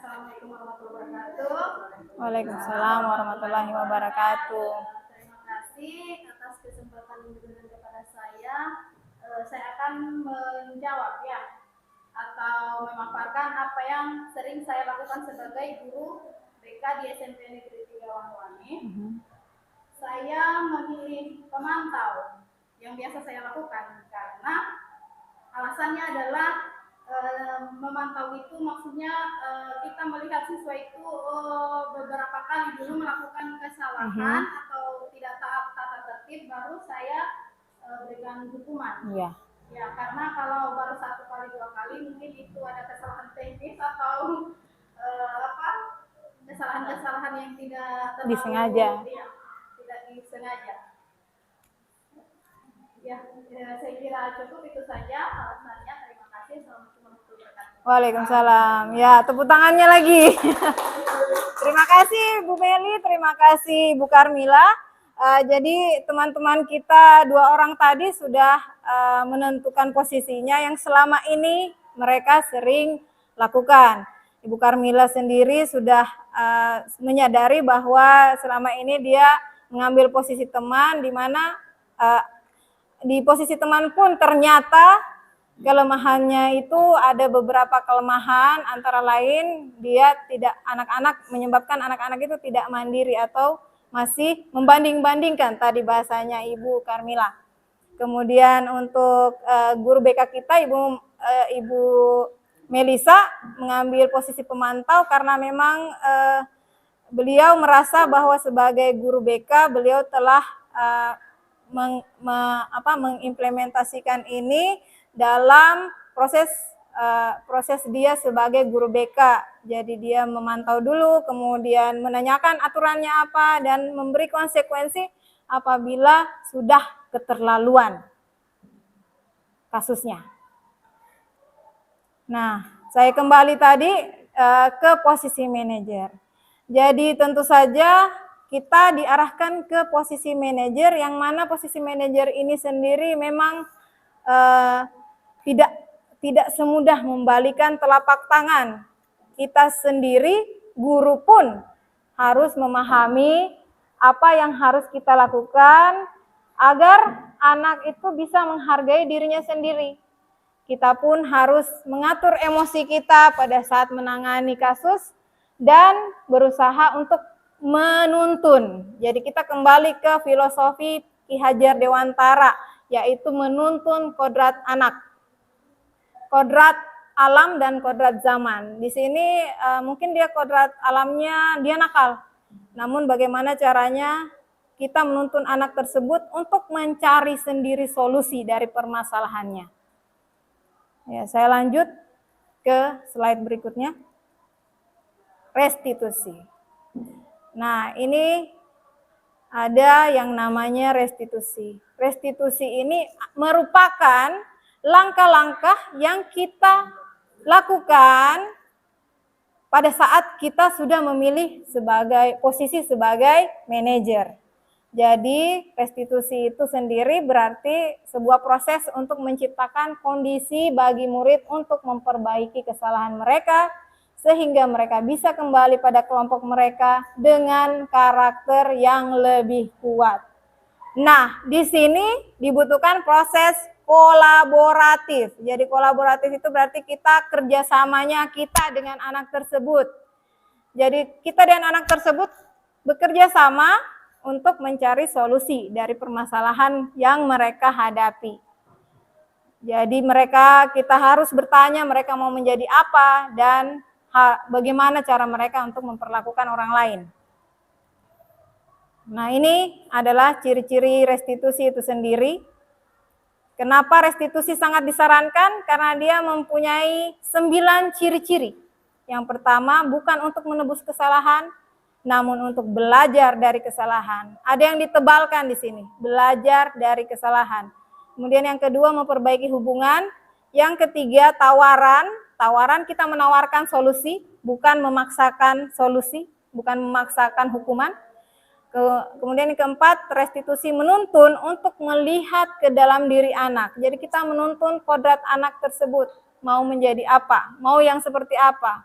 Assalamualaikum warahmatullahi wabarakatuh. Waalaikumsalam warahmatullahi wabarakatuh. Terima kasih atas kesempatan yang diberikan kepada saya. Saya akan menjawab ya, atau memaparkan apa yang sering saya lakukan sebagai guru BK di SMP Negeri 3 Wangi-Wangi. Saya memilih pemantau yang biasa saya lakukan karena alasannya adalah memantau itu maksudnya kita melihat siswa itu beberapa kali dulu melakukan kesalahan atau tidak taat tata tertib, baru saya berikan hukuman. Ya, karena kalau baru 1 kali 2 kali mungkin itu ada kesalahan teknis atau kesalahan-kesalahan yang tidak terlalu disengaja. Ya, tidak disengaja. Ya, saya kira cukup itu saja alasannya. Terima kasih. Assalamualaikum warahmatullahi wabarakatuh. Waalaikumsalam. Ya, tepuk tangannya lagi. Terima kasih Bu Meli, terima kasih Bu Karmila. Jadi teman-teman kita 2 orang tadi sudah menentukan posisinya yang selama ini mereka sering lakukan. Ibu Karmila sendiri sudah menyadari bahwa selama ini dia mengambil posisi teman, di mana di posisi teman pun ternyata kelemahannya itu ada beberapa kelemahan, antara lain dia tidak menyebabkan anak-anak itu tidak mandiri atau masih membanding-bandingkan tadi bahasanya Ibu Karmila. Kemudian untuk guru BK kita Ibu Melisa mengambil posisi pemantau karena memang beliau merasa bahwa sebagai guru BK beliau telah mengimplementasikan ini dalam proses dia sebagai guru BK. Jadi dia memantau dulu, kemudian menanyakan aturannya apa dan memberi konsekuensi apabila sudah keterlaluan kasusnya. Nah, saya kembali tadi ke posisi manajer. Jadi tentu saja kita diarahkan ke posisi manajer, yang mana posisi manajer ini sendiri memang tidak semudah membalikan telapak tangan. Kita sendiri, guru pun harus memahami apa yang harus kita lakukan agar anak itu bisa menghargai dirinya sendiri. Kita pun harus mengatur emosi kita pada saat menangani kasus dan berusaha untuk menuntun. Jadi kita kembali ke filosofi Ki Hajar Dewantara, yaitu menuntun kodrat anak. Kodrat alam dan kodrat zaman. Di sini mungkin dia kodrat alamnya dia nakal. Namun bagaimana caranya kita menuntun anak tersebut untuk mencari sendiri solusi dari permasalahannya. Ya, saya lanjut ke slide berikutnya. Restitusi. Nah, ini ada yang namanya restitusi. Restitusi ini merupakan langkah-langkah yang kita lakukan pada saat kita sudah memilih posisi sebagai manajer. Jadi restitusi itu sendiri berarti sebuah proses untuk menciptakan kondisi bagi murid untuk memperbaiki kesalahan mereka, sehingga mereka bisa kembali pada kelompok mereka dengan karakter yang lebih kuat. Nah, di sini dibutuhkan proses kolaboratif. Jadi kolaboratif itu berarti kita kerjasamanya kita dengan anak tersebut. Jadi kita dan anak tersebut bekerja sama untuk mencari solusi dari permasalahan yang mereka hadapi. Jadi kita harus bertanya mereka mau menjadi apa dan bagaimana cara mereka untuk memperlakukan orang lain. Nah, ini adalah ciri-ciri restitusi itu sendiri. Kenapa restitusi sangat disarankan? Karena dia mempunyai 9 ciri-ciri. Yang pertama, bukan untuk menebus kesalahan, namun untuk belajar dari kesalahan. Ada yang ditebalkan di sini, belajar dari kesalahan. Kemudian yang kedua, memperbaiki hubungan. Yang ketiga, tawaran. Tawaran kita menawarkan solusi, bukan memaksakan solusi, bukan memaksakan hukuman. Kemudian yang keempat, restitusi menuntun untuk melihat ke dalam diri anak. Jadi kita menuntun kodrat anak tersebut, mau menjadi apa, mau yang seperti apa,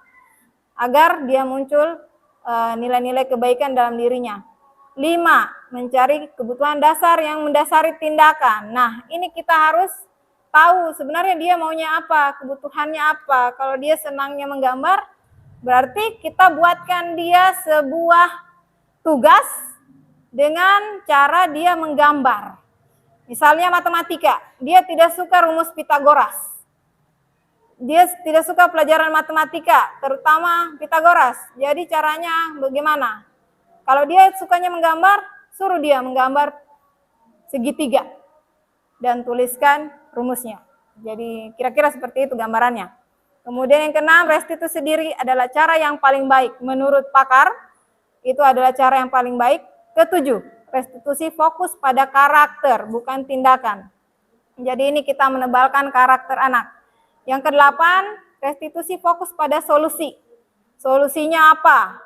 agar dia muncul nilai-nilai kebaikan dalam dirinya. 5, mencari kebutuhan dasar yang mendasari tindakan. Nah, ini kita harus tahu sebenarnya dia maunya apa, kebutuhannya apa. Kalau dia senangnya menggambar, berarti kita buatkan dia sebuah tugas dengan cara dia menggambar. Misalnya matematika, dia tidak suka rumus Pitagoras. Dia tidak suka pelajaran matematika, terutama Pitagoras. Jadi caranya bagaimana? Kalau dia sukanya menggambar, suruh dia menggambar segitiga dan tuliskan rumusnya. Jadi kira-kira seperti itu gambarannya. Kemudian yang keenam, restitusi diri adalah cara yang paling baik. Menurut pakar, itu adalah cara yang paling baik. Ketujuh, restitusi fokus pada karakter, bukan tindakan. Jadi ini kita menebalkan karakter anak. Yang kedelapan, restitusi fokus pada solusi. Solusinya apa?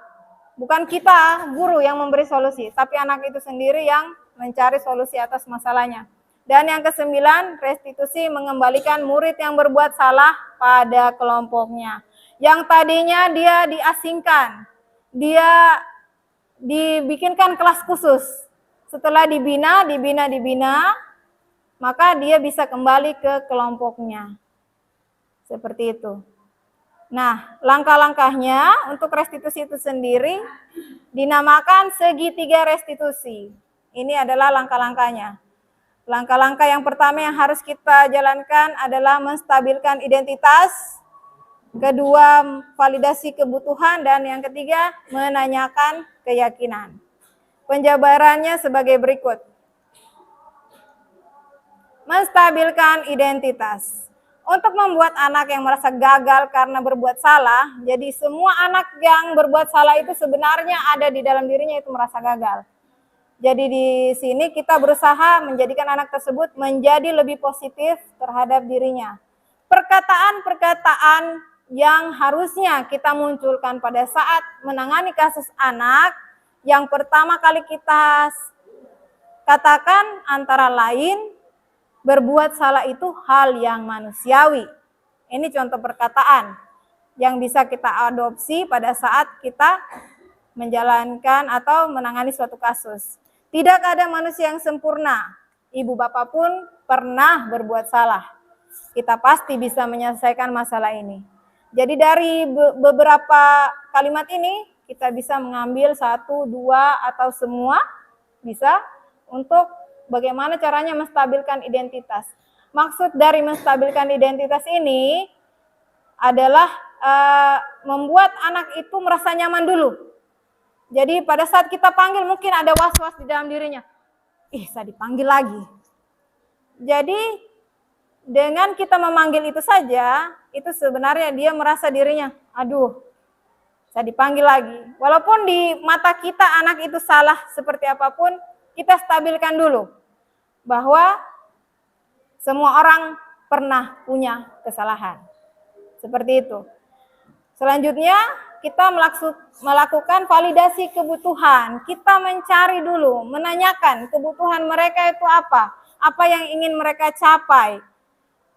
Bukan kita, guru yang memberi solusi, tapi anak itu sendiri yang mencari solusi atas masalahnya. Dan yang kesembilan, restitusi mengembalikan murid yang berbuat salah pada kelompoknya. Yang tadinya dia diasingkan, dia dibikinkan kelas khusus. Setelah dibina, maka dia bisa kembali ke kelompoknya. Seperti itu. Nah, langkah-langkahnya untuk restitusi itu sendiri dinamakan segitiga restitusi. Ini adalah langkah-langkahnya. Langkah-langkah yang pertama yang harus kita jalankan adalah menstabilkan identitas. Kedua, validasi kebutuhan. Dan yang ketiga, menanyakan keyakinan. Penjabarannya sebagai berikut. Menstabilkan identitas. Untuk membuat anak yang merasa gagal karena berbuat salah, jadi semua anak yang berbuat salah itu sebenarnya ada di dalam dirinya itu merasa gagal. Jadi di sini kita berusaha menjadikan anak tersebut menjadi lebih positif terhadap dirinya. Perkataan-perkataan yang harusnya kita munculkan pada saat menangani kasus anak yang pertama kali kita katakan antara lain, berbuat salah itu hal yang manusiawi. Ini contoh perkataan yang bisa kita adopsi pada saat kita menjalankan atau menangani suatu kasus. Tidak ada manusia yang sempurna. Ibu bapak pun pernah berbuat salah. Kita pasti bisa menyelesaikan masalah ini. Jadi dari beberapa kalimat ini kita bisa mengambil 1, 2, atau semua bisa untuk bagaimana caranya menstabilkan identitas. Maksud dari menstabilkan identitas ini adalah membuat anak itu merasa nyaman dulu. Jadi pada saat kita panggil mungkin ada was-was di dalam dirinya. Saya dipanggil lagi. Jadi dengan kita memanggil itu saja, itu sebenarnya dia merasa dirinya, aduh, saya dipanggil lagi. Walaupun di mata kita anak itu salah seperti apapun, kita stabilkan dulu. Bahwa semua orang pernah punya kesalahan. Seperti itu. Selanjutnya, kita melakukan validasi kebutuhan. Kita mencari dulu, menanyakan kebutuhan mereka itu apa yang ingin mereka capai.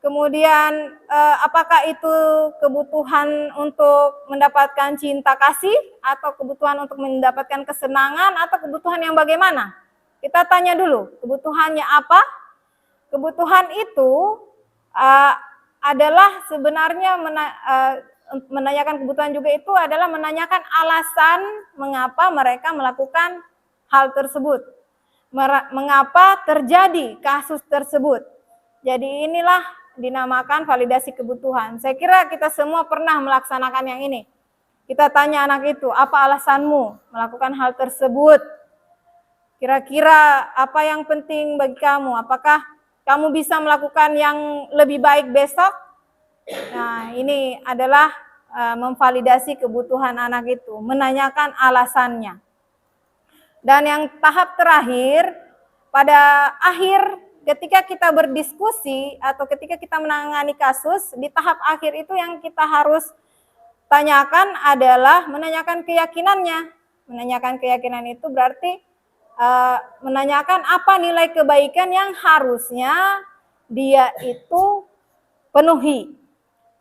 Kemudian apakah itu kebutuhan untuk mendapatkan cinta kasih, atau kebutuhan untuk mendapatkan kesenangan, atau kebutuhan yang bagaimana? Kita tanya dulu, kebutuhannya apa? Kebutuhan itu adalah sebenarnya menanyakan kebutuhan juga itu adalah menanyakan alasan mengapa mereka melakukan hal tersebut. Mengapa terjadi kasus tersebut. Jadi inilah dinamakan validasi kebutuhan. Saya kira kita semua pernah melaksanakan yang ini. Kita tanya anak itu, apa alasanmu melakukan hal tersebut? Kira-kira apa yang penting bagi kamu? Apakah kamu bisa melakukan yang lebih baik besok? Nah, ini adalah memvalidasi kebutuhan anak itu, menanyakan alasannya. Dan yang tahap terakhir, pada akhir ketika kita berdiskusi atau ketika kita menangani kasus, di tahap akhir itu yang kita harus tanyakan adalah menanyakan keyakinannya. Menanyakan keyakinan itu berarti menanyakan apa nilai kebaikan yang harusnya dia itu penuhi.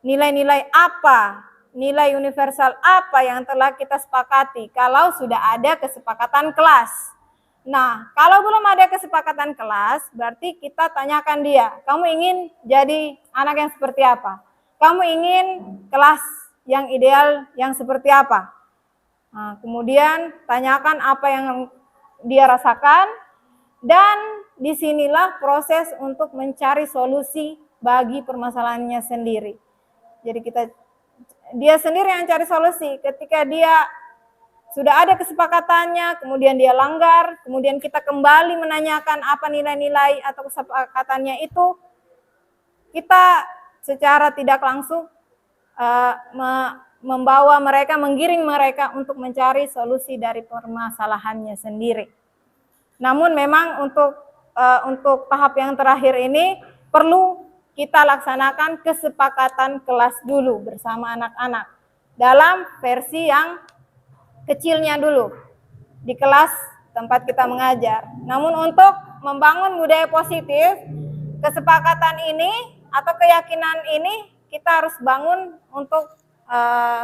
Nilai-nilai apa, nilai universal apa yang telah kita sepakati kalau sudah ada kesepakatan kelas. Nah, kalau belum ada kesepakatan kelas, berarti kita tanyakan dia, kamu ingin jadi anak yang seperti apa? Kamu ingin kelas yang ideal yang seperti apa? Nah, kemudian tanyakan apa yang dia rasakan, dan disinilah proses untuk mencari solusi bagi permasalahannya sendiri. Jadi dia sendiri yang cari solusi. Ketika dia sudah ada kesepakatannya, kemudian dia langgar, kemudian kita kembali menanyakan apa nilai-nilai atau kesepakatannya itu, kita secara tidak langsung membawa mereka, menggiring mereka untuk mencari solusi dari permasalahannya sendiri. Namun memang untuk tahap yang terakhir ini perlu kita laksanakan kesepakatan kelas dulu bersama anak-anak dalam versi yang kecilnya dulu di kelas tempat kita mengajar. Namun untuk membangun budaya positif, kesepakatan ini atau keyakinan ini kita harus bangun untuk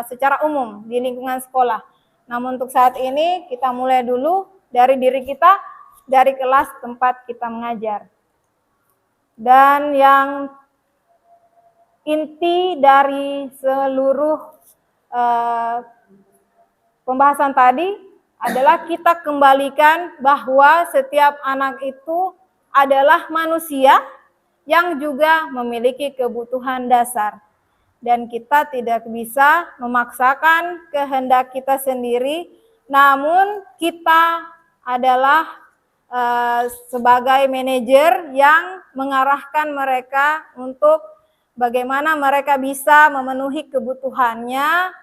secara umum di lingkungan sekolah. Namun untuk saat ini kita mulai dulu dari diri kita, dari kelas tempat kita mengajar. Dan yang inti dari seluruh pembahasan tadi adalah kita kembalikan bahwa setiap anak itu adalah manusia yang juga memiliki kebutuhan dasar. Dan kita tidak bisa memaksakan kehendak kita sendiri, namun kita adalah sebagai manajer yang mengarahkan mereka untuk bagaimana mereka bisa memenuhi kebutuhannya.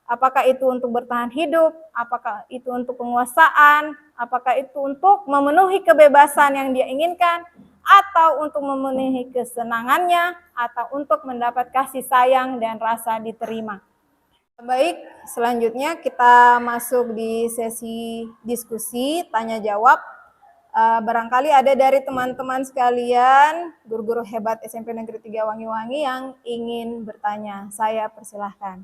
Apakah itu untuk bertahan hidup, apakah itu untuk penguasaan, apakah itu untuk memenuhi kebebasan yang dia inginkan, atau untuk memenuhi kesenangannya, atau untuk mendapat kasih sayang dan rasa diterima. Baik, selanjutnya kita masuk di sesi diskusi tanya jawab. Barangkali ada dari teman-teman sekalian, guru-guru hebat SMP Negeri 3 Wangi-Wangi yang ingin bertanya. Saya persilahkan.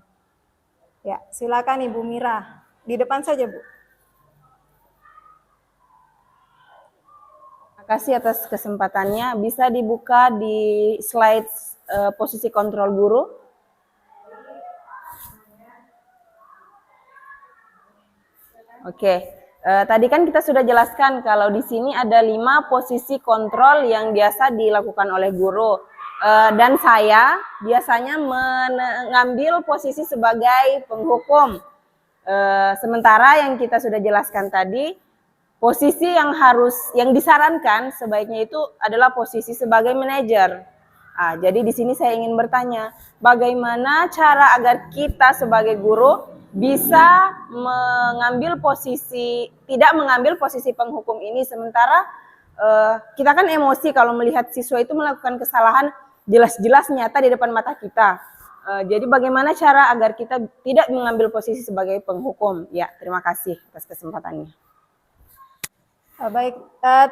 Ya, silakan Ibu Mira. Di depan saja, Bu. Terima kasih atas kesempatannya. Bisa dibuka di slide posisi kontrol guru. Oke, tadi kan kita sudah jelaskan kalau di sini ada 5 posisi kontrol yang biasa dilakukan oleh guru. Dan saya biasanya mengambil posisi sebagai penghukum. Sementara yang kita sudah jelaskan tadi, posisi yang disarankan sebaiknya itu adalah posisi sebagai manajer. Jadi di sini saya ingin bertanya, bagaimana cara agar kita sebagai guru bisa tidak mengambil posisi penghukum ini, sementara kita kan emosi kalau melihat siswa itu melakukan kesalahan jelas-jelas nyata di depan mata kita. Jadi bagaimana cara agar kita tidak mengambil posisi sebagai penghukum? Ya, terima kasih atas kesempatannya. Baik,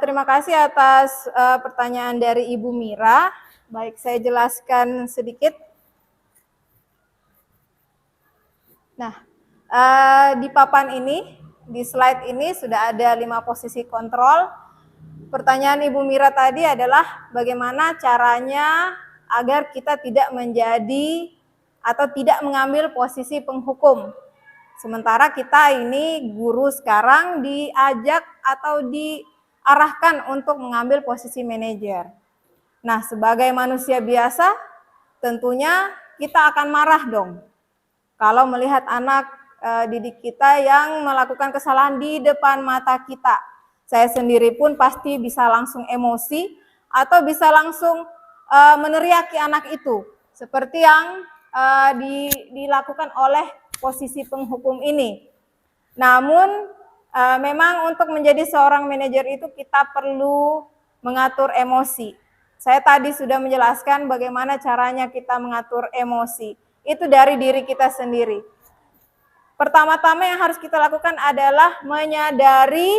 terima kasih atas pertanyaan dari Ibu Mira. Baik, saya jelaskan sedikit. Nah, di papan ini, di slide ini sudah ada 5 posisi kontrol. Pertanyaan Ibu Mira tadi adalah bagaimana caranya agar kita tidak menjadi atau tidak mengambil posisi penghukum. Sementara kita ini guru sekarang diajak atau diarahkan untuk mengambil posisi manajer. Nah, sebagai manusia biasa, tentunya kita akan marah dong kalau melihat anak didik kita yang melakukan kesalahan di depan mata kita. Saya sendiri pun pasti bisa langsung emosi atau bisa langsung meneriaki anak itu, seperti yang dilakukan oleh posisi penghukum ini. Namun memang untuk menjadi seorang manajer itu kita perlu mengatur emosi. Saya tadi sudah menjelaskan bagaimana caranya kita mengatur emosi. Itu dari diri kita sendiri. Pertama-tama yang harus kita lakukan adalah menyadari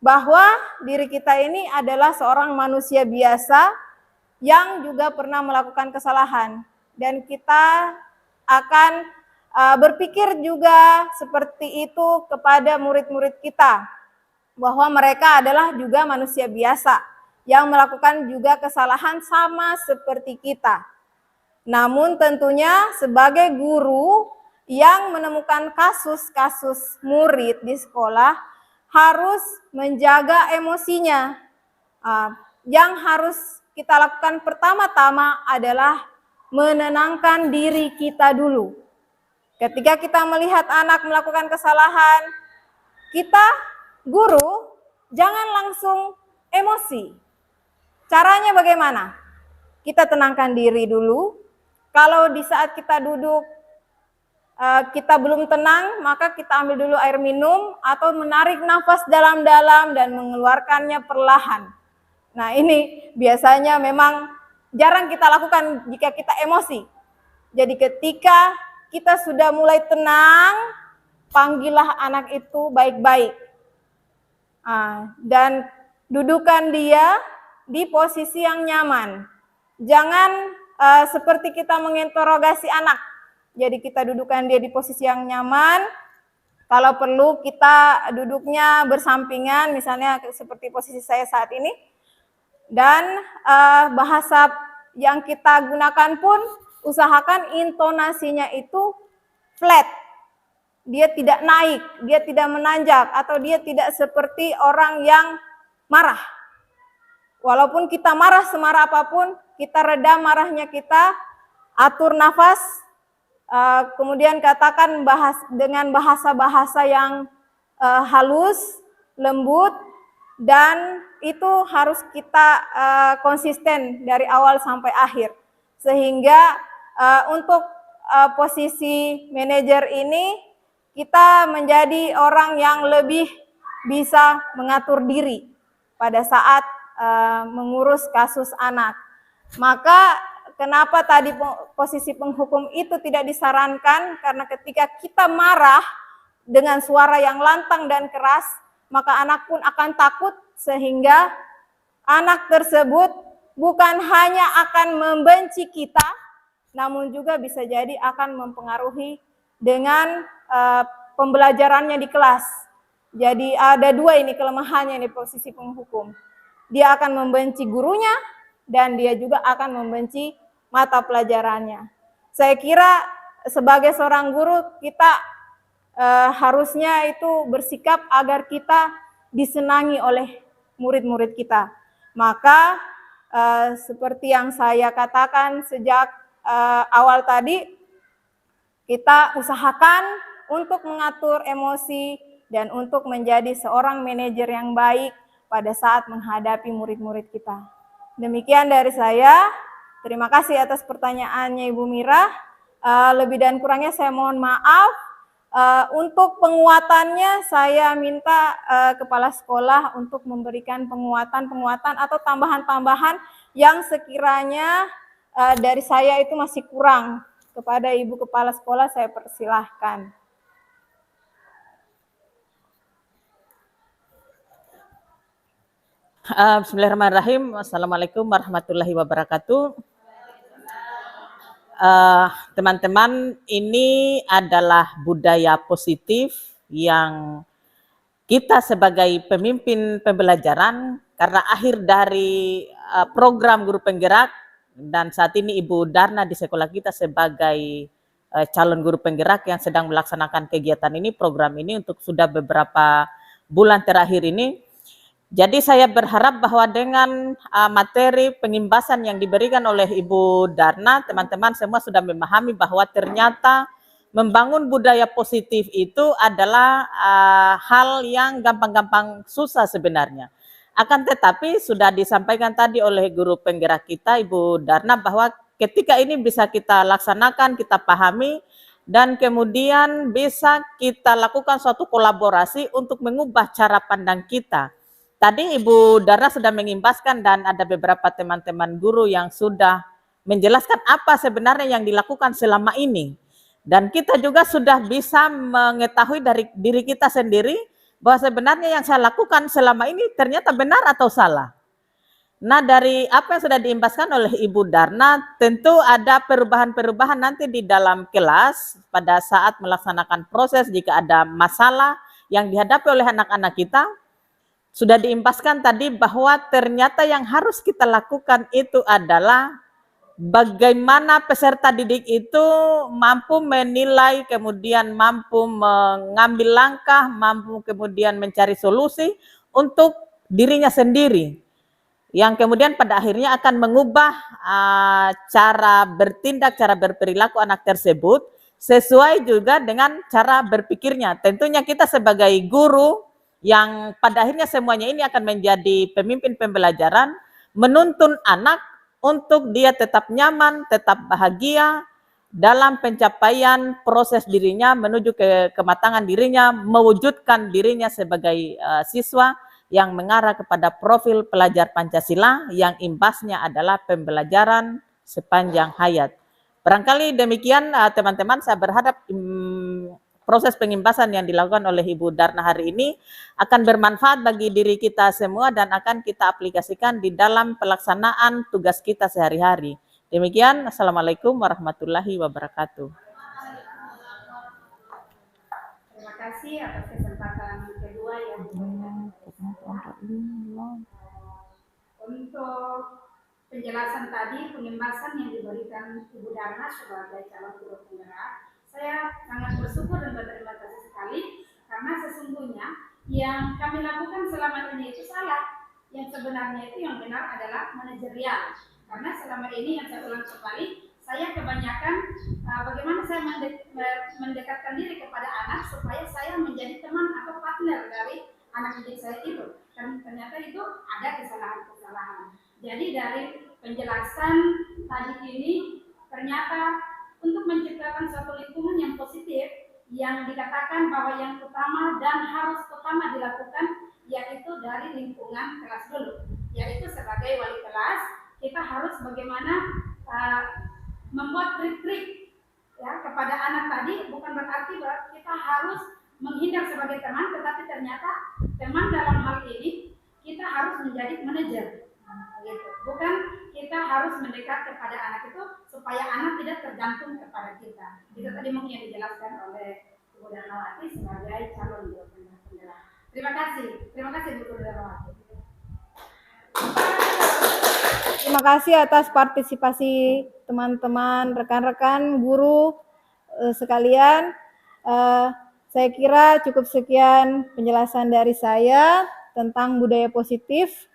bahwa diri kita ini adalah seorang manusia biasa yang juga pernah melakukan kesalahan. Dan kita akan berpikir juga seperti itu kepada murid-murid kita, bahwa mereka adalah juga manusia biasa yang melakukan juga kesalahan sama seperti kita. Namun tentunya sebagai guru yang menemukan kasus-kasus murid di sekolah harus menjaga emosinya. Yang harus kita lakukan pertama-tama adalah menenangkan diri kita dulu. Ketika kita melihat anak melakukan kesalahan, kita guru jangan langsung emosi. Caranya bagaimana? Kita tenangkan diri dulu. Kalau di saat kita duduk kita belum tenang, maka kita ambil dulu air minum atau menarik nafas dalam-dalam dan mengeluarkannya perlahan. Nah, ini biasanya memang jarang kita lakukan jika kita emosi. Jadi ketika kita sudah mulai tenang, panggillah anak itu baik-baik. Dan dudukan dia di posisi yang nyaman. Jangan seperti kita menginterogasi anak. Jadi kita dudukkan dia di posisi yang nyaman. Kalau perlu kita duduknya bersampingan, misalnya seperti posisi saya saat ini. Dan bahasa yang kita gunakan pun usahakan intonasinya itu flat. Dia tidak naik, dia tidak menanjak, atau dia tidak seperti orang yang marah. Walaupun kita marah semarah apapun, kita redam marahnya kita, atur nafas, kemudian katakan dengan bahasa-bahasa yang halus, lembut, dan itu harus kita konsisten dari awal sampai akhir. Sehingga untuk posisi manajer ini kita menjadi orang yang lebih bisa mengatur diri pada saat mengurus kasus anak. Maka kenapa tadi posisi penghukum itu tidak disarankan? Karena ketika kita marah dengan suara yang lantang dan keras, maka anak pun akan takut sehingga anak tersebut bukan hanya akan membenci kita, namun juga bisa jadi akan mempengaruhi dengan pembelajarannya di kelas. Jadi ada dua ini kelemahannya di posisi penghukum. Dia akan membenci gurunya dan dia juga akan membenci mata pelajarannya. Saya kira sebagai seorang guru kita harusnya itu bersikap agar kita disenangi oleh murid-murid kita. Maka seperti yang saya katakan sejak awal tadi, kita usahakan untuk mengatur emosi dan untuk menjadi seorang manajer yang baik pada saat menghadapi murid-murid kita. Demikian dari saya. Terima kasih atas pertanyaannya Ibu Mira. Lebih dan kurangnya saya mohon maaf. Untuk penguatannya saya minta kepala sekolah untuk memberikan penguatan atau tambahan-tambahan yang sekiranya dari saya itu masih kurang. Kepada Ibu Kepala Sekolah saya persilahkan. Bismillahirrahmanirrahim. Assalamualaikum warahmatullahi wabarakatuh. Teman-teman, ini adalah budaya positif yang kita sebagai pemimpin pembelajaran, karena akhir dari program guru penggerak, dan saat ini Ibu Darna di sekolah kita sebagai calon guru penggerak yang sedang melaksanakan kegiatan ini, program ini untuk sudah beberapa bulan terakhir ini. Jadi saya berharap bahwa dengan materi pengimbasan yang diberikan oleh Ibu Darna, teman-teman semua sudah memahami bahwa ternyata membangun budaya positif itu adalah hal yang gampang-gampang susah sebenarnya. Akan tetapi sudah disampaikan tadi oleh guru penggerak kita, Ibu Darna, bahwa ketika ini bisa kita laksanakan, kita pahami, dan kemudian bisa kita lakukan suatu kolaborasi untuk mengubah cara pandang kita. Tadi Ibu Darna sudah mengimbaskan dan ada beberapa teman-teman guru yang sudah menjelaskan apa sebenarnya yang dilakukan selama ini. Dan kita juga sudah bisa mengetahui dari diri kita sendiri bahwa sebenarnya yang saya lakukan selama ini ternyata benar atau salah. Nah, dari apa yang sudah diimbaskan oleh Ibu Darna, tentu ada perubahan-perubahan nanti di dalam kelas pada saat melaksanakan proses jika ada masalah yang dihadapi oleh anak-anak kita. Sudah diimbaskan tadi bahwa ternyata yang harus kita lakukan itu adalah bagaimana peserta didik itu mampu menilai, kemudian mampu mengambil langkah, mampu kemudian mencari solusi untuk dirinya sendiri. Yang kemudian pada akhirnya akan mengubah cara bertindak, cara berperilaku anak tersebut sesuai juga dengan cara berpikirnya. Tentunya kita sebagai guru yang pada akhirnya semuanya ini akan menjadi pemimpin pembelajaran, menuntun anak untuk dia tetap nyaman, tetap bahagia dalam pencapaian proses dirinya menuju ke kematangan dirinya, mewujudkan dirinya sebagai siswa yang mengarah kepada profil pelajar Pancasila yang imbasnya adalah pembelajaran sepanjang hayat. Barangkali demikian teman-teman, saya berharap proses pengimbasan yang dilakukan oleh Ibu Darna hari ini akan bermanfaat bagi diri kita semua dan akan kita aplikasikan di dalam pelaksanaan tugas kita sehari-hari. Demikian, Assalamualaikum warahmatullahi wabarakatuh. Terima kasih atas kesempatan kedua yang untuk penjelasan tadi, pengimbasan yang diberikan Ibu Darna sebagai calon guru penggerak. Saya sangat bersyukur dan berterima kasih sekali karena sesungguhnya yang kami lakukan selama ini itu salah. Yang sebenarnya itu yang benar adalah manajerial. Karena selama ini yang saya ulang kembali, saya kebanyakan bagaimana saya mendekatkan diri kepada anak supaya saya menjadi teman atau partner dari anak didik saya itu. Dan ternyata itu ada kesalahan-kesalahan. Jadi dari penjelasan tadi ini ternyata untuk menciptakan suatu lingkungan yang positif, yang dikatakan bahwa yang utama dan harus utama dilakukan yaitu dari lingkungan kelas dulu, yaitu sebagai wali kelas kita harus bagaimana membuat trik-trik ya kepada anak tadi, bukan berarti bahwa kita harus menghindar sebagai teman, tetapi ternyata teman dalam hal ini kita harus menjadi manajer, gitu. Bukan kita harus mendekat kepada anak itu supaya anak tidak tergantung kepada kita. Itu tadi mungkin yang dijelaskan oleh Ibu Darmawati sebagai calon guru penggerak. Terima kasih Bu Darmawati. Terima kasih atas partisipasi teman-teman, rekan-rekan, guru sekalian. Saya kira cukup sekian penjelasan dari saya tentang budaya positif,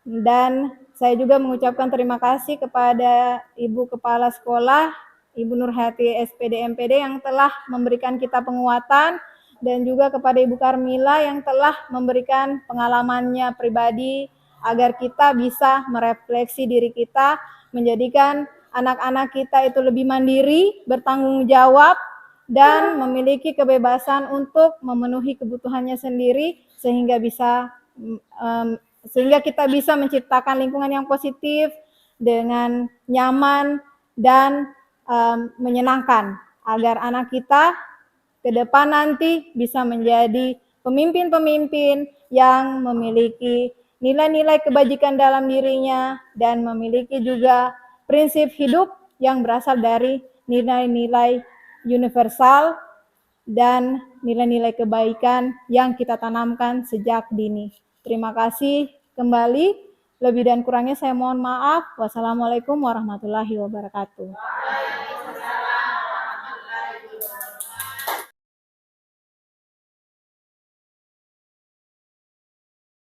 dan saya juga mengucapkan terima kasih kepada Ibu Kepala Sekolah, Ibu Nurhati SPD MPD yang telah memberikan kita penguatan, dan juga kepada Ibu Karmila yang telah memberikan pengalamannya pribadi agar kita bisa merefleksi diri kita, menjadikan anak-anak kita itu lebih mandiri, bertanggung jawab, dan memiliki kebebasan untuk memenuhi kebutuhannya sendiri sehingga kita bisa menciptakan lingkungan yang positif dengan nyaman dan menyenangkan agar anak kita ke depan nanti bisa menjadi pemimpin-pemimpin yang memiliki nilai-nilai kebajikan dalam dirinya dan memiliki juga prinsip hidup yang berasal dari nilai-nilai universal dan nilai-nilai kebaikan yang kita tanamkan sejak dini. Terima kasih kembali. Lebih dan kurangnya saya mohon maaf. Wassalamualaikum warahmatullahi wabarakatuh.